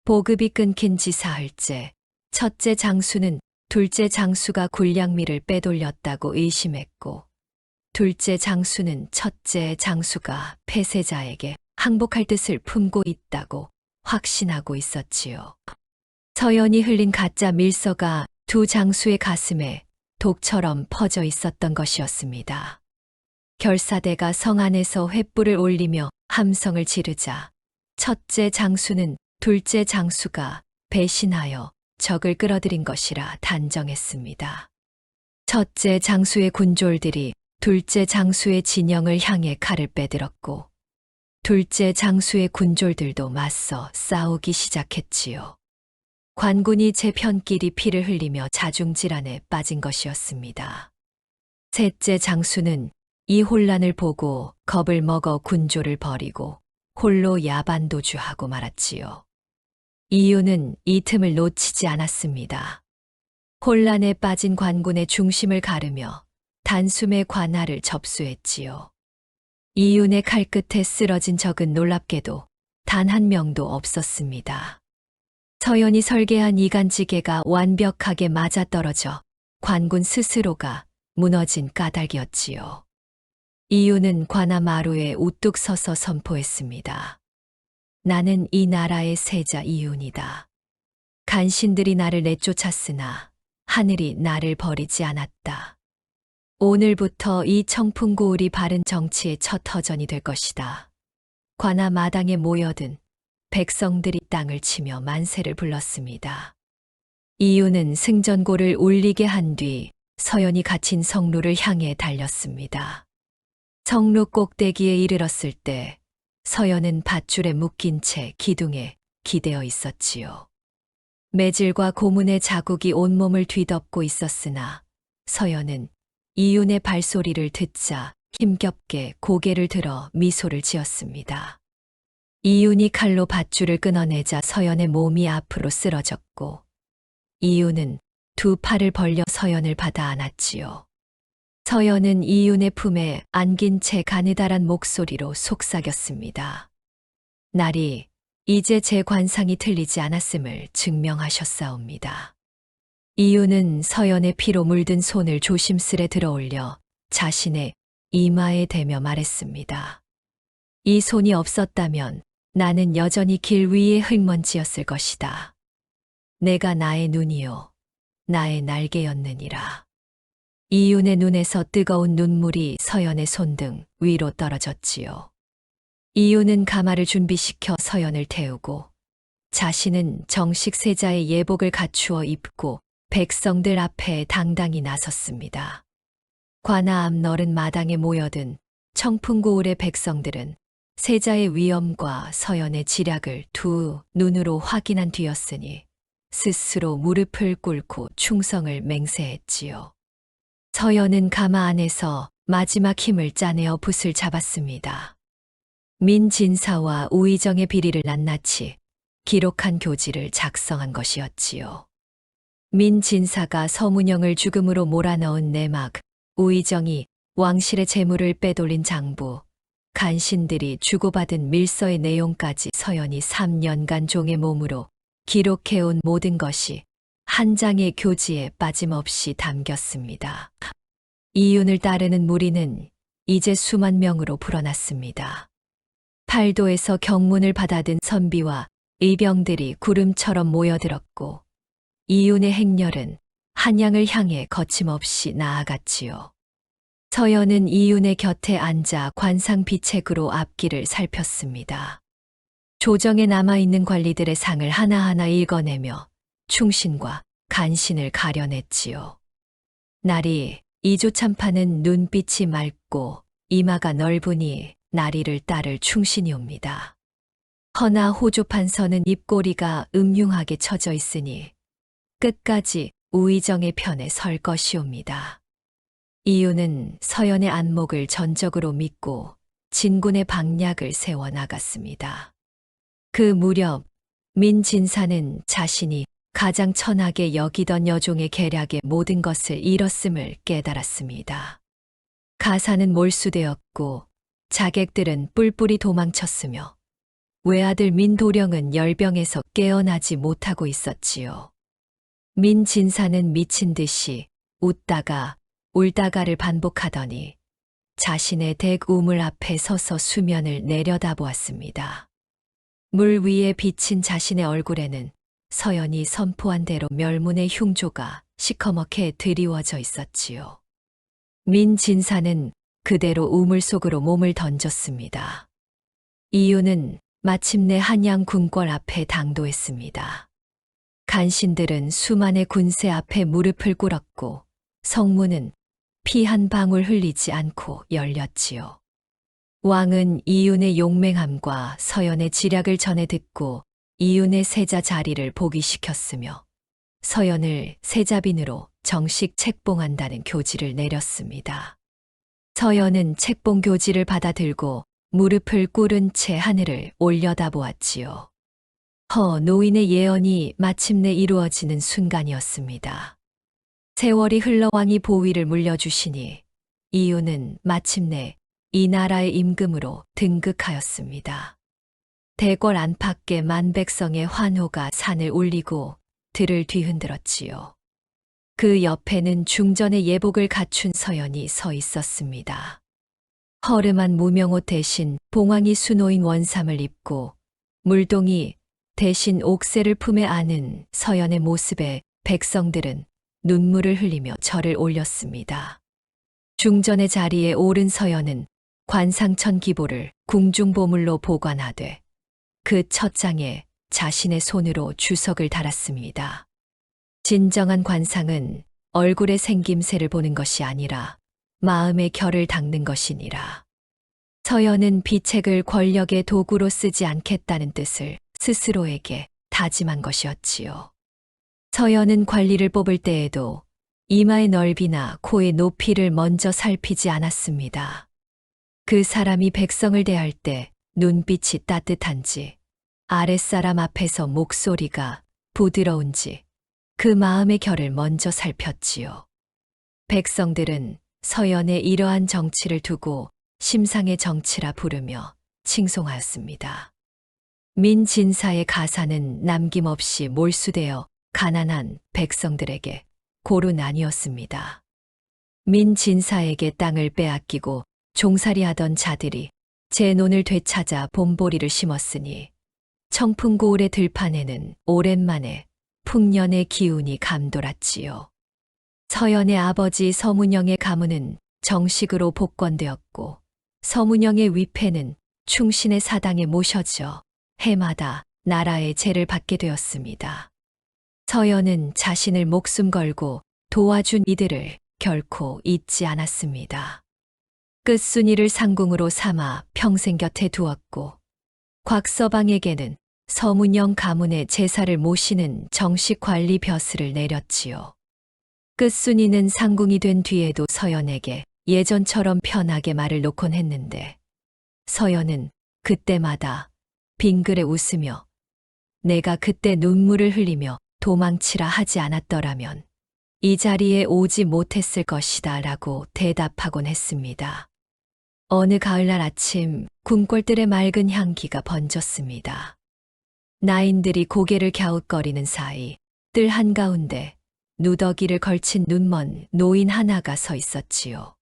보급이 끊긴 지 사흘째, 첫째 장수는 둘째 장수가 군량미를 빼돌렸다고 의심했고, 둘째 장수는 첫째 장수가 폐쇄자에게 항복할 뜻을 품고 있다고 확신하고 있었지요. 서연이 흘린 가짜 밀서가 두 장수의 가슴에 독처럼 퍼져 있었던 것이었습니다. 결사대가 성 안에서 횃불을 올리며 함성을 지르자 첫째 장수는 둘째 장수가 배신하여 적을 끌어들인 것이라 단정했습니다. 첫째 장수의 군졸들이 둘째 장수의 진영을 향해 칼을 빼들었고 둘째 장수의 군졸들도 맞서 싸우기 시작했지요. 관군이 제 편끼리 피를 흘리며 자중질환에 빠진 것이었습니다. 셋째 장수는 이 혼란을 보고 겁을 먹어 군조를 버리고 홀로 야반도주하고 말았지요. 이유는 이 틈을 놓치지 않았습니다. 혼란에 빠진 관군의 중심을 가르며 단숨에 관할을 접수했지요. 이윤의 칼끝에 쓰러진 적은 놀랍게도 단 한 명도 없었습니다. 서연이 설계한 이간지계가 완벽하게 맞아떨어져 관군 스스로가 무너진 까닭이었지요. 이유는 관아마루에 우뚝 서서 선포했습니다. 나는 이 나라의 세자 이윤이다. 간신들이 나를 내쫓았으나 하늘이 나를 버리지 않았다. 오늘부터 이 청풍고을이 바른 정치의 첫 터전이 될 것이다. 관아 마당에 모여든 백성들이 땅을 치며 만세를 불렀습니다. 이유는 승전고를 울리게 한 뒤 서연이 갇힌 성루를 향해 달렸습니다. 성루 꼭대기에 이르렀을 때 서연은 밧줄에 묶인 채 기둥에 기대어 있었지요. 매질과 고문의 자국이 온몸을 뒤덮고 있었으나 서연은 이윤의 발소리를 듣자 힘겹게 고개를 들어 미소를 지었습니다. 이윤이 칼로 밧줄을 끊어내자 서연의 몸이 앞으로 쓰러졌고 이윤은 두 팔을 벌려 서연을 받아 안았지요. 서연은 이윤의 품에 안긴 채 가느다란 목소리로 속삭였습니다. 날이 이제 제 관상이 틀리지 않았음을 증명하셨사옵니다. 이윤은 서연의 피로 물든 손을 조심스레 들어올려 자신의 이마에 대며 말했습니다. 이 손이 없었다면 나는 여전히 길 위의 흙먼지였을 것이다. 내가 나의 눈이요, 나의 날개였느니라. 이윤의 눈에서 뜨거운 눈물이 서연의 손등 위로 떨어졌지요. 이윤은 가마를 준비시켜 서연을 태우고 자신은 정식 세자의 예복을 갖추어 입고 백성들 앞에 당당히 나섰습니다. 관아 앞 너른 마당에 모여든 청풍고을의 백성들은 세자의 위엄과 서연의 지략을 두 눈으로 확인한 뒤였으니 스스로 무릎을 꿇고 충성을 맹세했지요. 서연은 가마 안에서 마지막 힘을 짜내어 붓을 잡았습니다. 민진사와 우의정의 비리를 낱낱이 기록한 교지를 작성한 것이었지요. 민진사가 서문영을 죽음으로 몰아넣은 내막, 우의정이 왕실의 재물을 빼돌린 장부, 간신들이 주고받은 밀서의 내용까지 서연이 3년간 종의 몸으로 기록해온 모든 것이 한 장의 교지에 빠짐없이 담겼습니다. 이윤을 따르는 무리는 이제 수만 명으로 불어났습니다. 팔도에서 경문을 받아든 선비와 의병들이 구름처럼 모여들었고 이윤의 행렬은 한양을 향해 거침없이 나아갔지요. 서연은 이윤의 곁에 앉아 관상 비책으로 앞길을 살폈습니다. 조정에 남아있는 관리들의 상을 하나하나 읽어내며 충신과 간신을 가려냈지요. 날이 이조참파는 눈빛이 맑고 이마가 넓으니 나리를 따를 충신이옵니다. 허나 호조판서는 입꼬리가 음흉하게 처져 있으니 끝까지 우의정의 편에 설 것이옵니다. 이유는 서연의 안목을 전적으로 믿고 진군의 방략을 세워나갔습니다. 그 무렵 민진사는 자신이 가장 천하게 여기던 여종의 계략의 모든 것을 잃었음을 깨달았습니다. 가사는 몰수되었고 자객들은 뿔뿔이 도망쳤으며 외아들 민도령은 열병에서 깨어나지 못하고 있었지요. 민진사는 미친 듯이 웃다가 울다가를 반복하더니 자신의 댁 우물 앞에 서서 수면을 내려다보았습니다. 물 위에 비친 자신의 얼굴에는 서연이 선포한 대로 멸문의 흉조가 시커멓게 드리워져 있었지요. 민진사는 그대로 우물 속으로 몸을 던졌습니다. 이유는 마침내 한양 궁궐 앞에 당도했습니다. 간신들은 수만의 군세 앞에 무릎을 꿇었고 성문은 피 한 방울 흘리지 않고 열렸지요. 왕은 이윤의 용맹함과 서연의 지략을 전해 듣고 이윤의 세자 자리를 복위시켰으며 서연을 세자빈으로 정식 책봉한다는 교지를 내렸습니다. 서연은 책봉 교지를 받아들고 무릎을 꿇은 채 하늘을 올려다보았지요. 노인의 예언이 마침내 이루어지는 순간이었습니다. 세월이 흘러 왕이 보위를 물려주시니 이윤은 마침내 이 나라의 임금으로 등극하였습니다. 대궐 안팎의 만백성의 환호가 산을 울리고 들을 뒤흔들었지요. 그 옆에는 중전의 예복을 갖춘 서연이 서 있었습니다. 허름한 무명옷 대신 봉황이 수놓인 원삼을 입고 물동이 대신 옥새를 품에 안은 서연의 모습에 백성들은 눈물을 흘리며 절을 올렸습니다. 중전의 자리에 오른 서연은 관상천 기보를 궁중보물로 보관하되 그 첫 장에 자신의 손으로 주석을 달았습니다. 진정한 관상은 얼굴의 생김새를 보는 것이 아니라 마음의 결을 닦는 것이니라. 서연은 비책을 권력의 도구로 쓰지 않겠다는 뜻을 스스로에게 다짐한 것이었지요. 서연은 관리를 뽑을 때에도 이마의 넓이나 코의 높이를 먼저 살피지 않았습니다. 그 사람이 백성을 대할 때 눈빛이 따뜻한지, 아랫사람 앞에서 목소리가 부드러운지 그 마음의 결을 먼저 살폈지요. 백성들은 서연의 이러한 정치를 두고 심상의 정치라 부르며 칭송하였습니다. 민진사의 가사는 남김없이 몰수되어 가난한 백성들에게 고루 나뉘었습니다. 민진사에게 땅을 빼앗기고 종살이하던 자들이 제 논을 되찾아 봄보리를 심었으니 청풍고을의 들판에는 오랜만에 풍년의 기운이 감돌았지요. 서연의 아버지 서문영의 가문은 정식으로 복권되었고 서문영의 위패는 충신의 사당에 모셔져 해마다 나라의 제를 받게 되었습니다. 서연은 자신을 목숨 걸고 도와준 이들을 결코 잊지 않았습니다. 끝순이를 상궁으로 삼아 평생 곁에 두었고 곽서방에게는 서문영 가문의 제사를 모시는 정식 관리 벼슬을 내렸지요. 끝순이는 상궁이 된 뒤에도 서연에게 예전처럼 편하게 말을 놓곤 했는데 서연은 그때마다 빙그레 웃으며 내가 그때 눈물을 흘리며 도망치라 하지 않았더라면 이 자리에 오지 못했을 것이다 라고 대답하곤 했습니다. 어느 가을날 아침 궁궐들의 맑은 향기가 번졌습니다. 나인들이 고개를 갸웃거리는 사이 뜰 한가운데 누더기를 걸친 눈먼 노인 하나가 서 있었지요.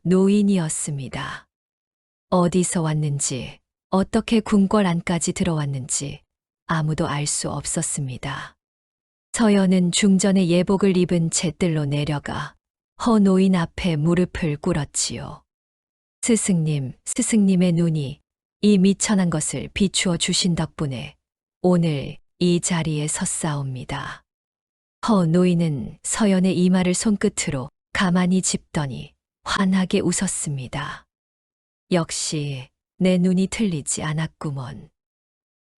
노인이었습니다. 어디서 왔는지, 어떻게 궁궐 안까지 들어왔는지 아무도 알 수 없었습니다. 서연은 중전의 예복을 입은 채 뜰로 내려가 노인 앞에 무릎을 꿇었지요. 스승님의 눈이 이 미천한 것을 비추어 주신 덕분에 오늘 이 자리에 섰사옵니다. 노인은 서연의 이마를 손끝으로 가만히 짚더니 환하게 웃었습니다. 역시 내 눈이 틀리지 않았구먼.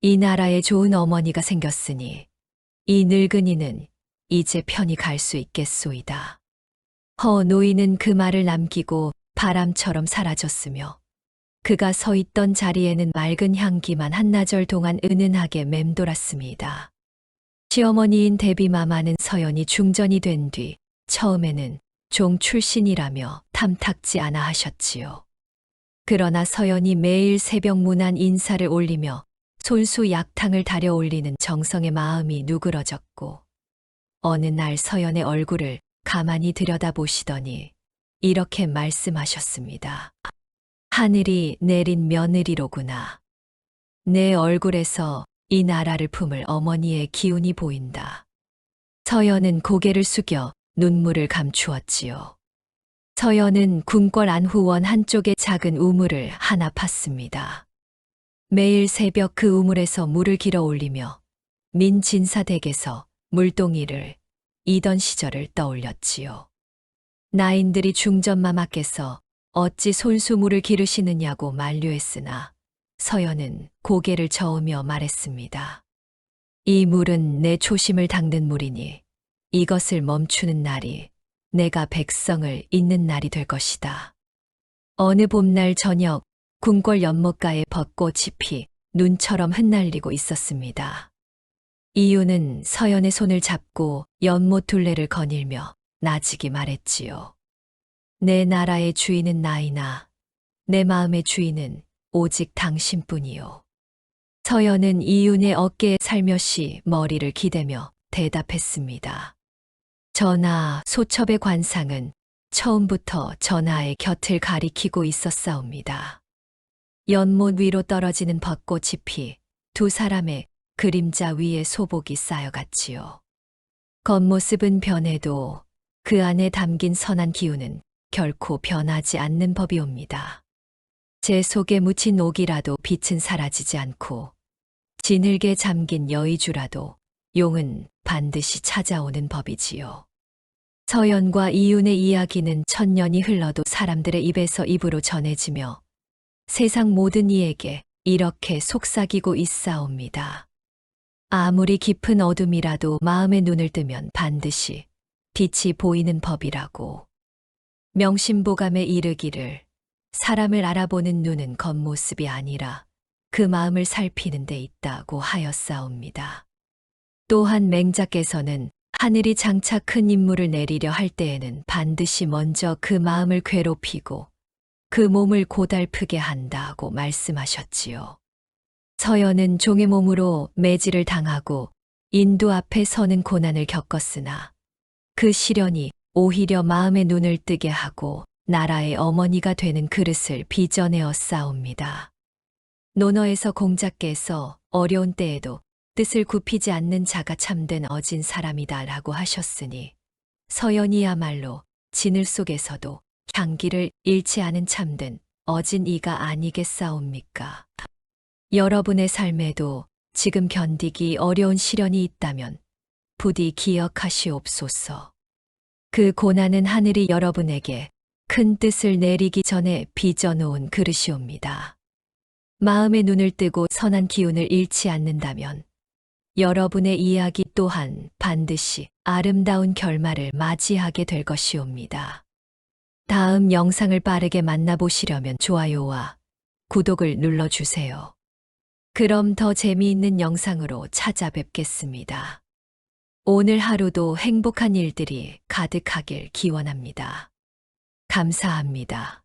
이 나라에 좋은 어머니가 생겼으니 이 늙은이는 이제 편히 갈 수 있겠소이다. 노인은 그 말을 남기고 바람처럼 사라졌으며 그가 서 있던 자리에는 맑은 향기만 한나절 동안 은은하게 맴돌았습니다. 시어머니인 대비마마는 서연이 중전이 된 뒤 처음에는 종 출신이라며 탐탁지 않아 하셨지요. 그러나 서연이 매일 새벽 문안 인사를 올리며 손수 약탕을 다려 올리는 정성의 마음이 누그러졌고 어느 날 서연의 얼굴을 가만히 들여다보시더니 이렇게 말씀하셨습니다. 하늘이 내린 며느리로구나. 내 얼굴에서 이 나라를 품을 어머니의 기운이 보인다. 서연은 고개를 숙여 눈물을 감추었지요. 서연은 궁궐 안후원 한쪽에 작은 우물을 하나 팠습니다. 매일 새벽 그 우물에서 물을 길어 올리며 민진사댁에서 물동이를 이던 시절을 떠올렸지요. 나인들이 중전마마께서 어찌 손수물을 기르시느냐고 만류했으나 서연은 고개를 저으며 말했습니다. 이 물은 내 초심을 닦는 물이니 이것을 멈추는 날이 내가 백성을 잇는 날이 될 것이다. 어느 봄날 저녁 궁궐 연못가에 벚꽃이 피 눈처럼 흩날리고 있었습니다. 이유는 서연의 손을 잡고 연못 둘레를 거닐며 나직이 말했지요. 내 나라의 주인은 나이나 내 마음의 주인은 오직 당신뿐이요. 서연은 이윤의 어깨에 살며시 머리를 기대며 대답했습니다. 전하, 소첩의 관상은 처음부터 전하의 곁을 가리키고 있었사옵니다. 연못 위로 떨어지는 벚꽃이 피 두 사람의 그림자 위에 소복이 쌓여갔지요. 겉모습은 변해도 그 안에 담긴 선한 기운은 결코 변하지 않는 법이옵니다. 제 속에 묻힌 옥이라도 빛은 사라지지 않고 진흙에 잠긴 여의주라도 용은 반드시 찾아오는 법이지요. 서연과 이윤의 이야기는 천년이 흘러도 사람들의 입에서 입으로 전해지며 세상 모든 이에게 이렇게 속삭이고 있사옵니다. 아무리 깊은 어둠이라도 마음의 눈을 뜨면 반드시 빛이 보이는 법이라고. 명심보감에 이르기를 사람을 알아보는 눈은 겉모습이 아니라 그 마음을 살피는 데 있다고 하였사옵니다. 또한 맹자께서는 하늘이 장차 큰 임무를 내리려 할 때에는 반드시 먼저 그 마음을 괴롭히고 그 몸을 고달프게 한다고 말씀하셨지요. 서연은 종의 몸으로 매질을 당하고 인도 앞에 서는 고난을 겪었으나 그 시련이 오히려 마음의 눈을 뜨게 하고 나라의 어머니가 되는 그릇을 빚어내어 싸웁니다. 논어에서 공자께서 어려운 때에도 뜻을 굽히지 않는 자가 참된 어진 사람이다 라고 하셨으니 서연이야말로 진을 속에서도 향기를 잃지 않은 참된 어진 이가 아니겠사옵니까? 여러분의 삶에도 지금 견디기 어려운 시련이 있다면 부디 기억하시옵소서. 그 고난은 하늘이 여러분에게 큰 뜻을 내리기 전에 빚어놓은 그릇이옵니다. 마음의 눈을 뜨고 선한 기운을 잃지 않는다면 여러분의 이야기 또한 반드시 아름다운 결말을 맞이하게 될 것이옵니다. 다음 영상을 빠르게 만나보시려면 좋아요와 구독을 눌러주세요. 그럼 더 재미있는 영상으로 찾아뵙겠습니다. 오늘 하루도 행복한 일들이 가득하길 기원합니다. 감사합니다.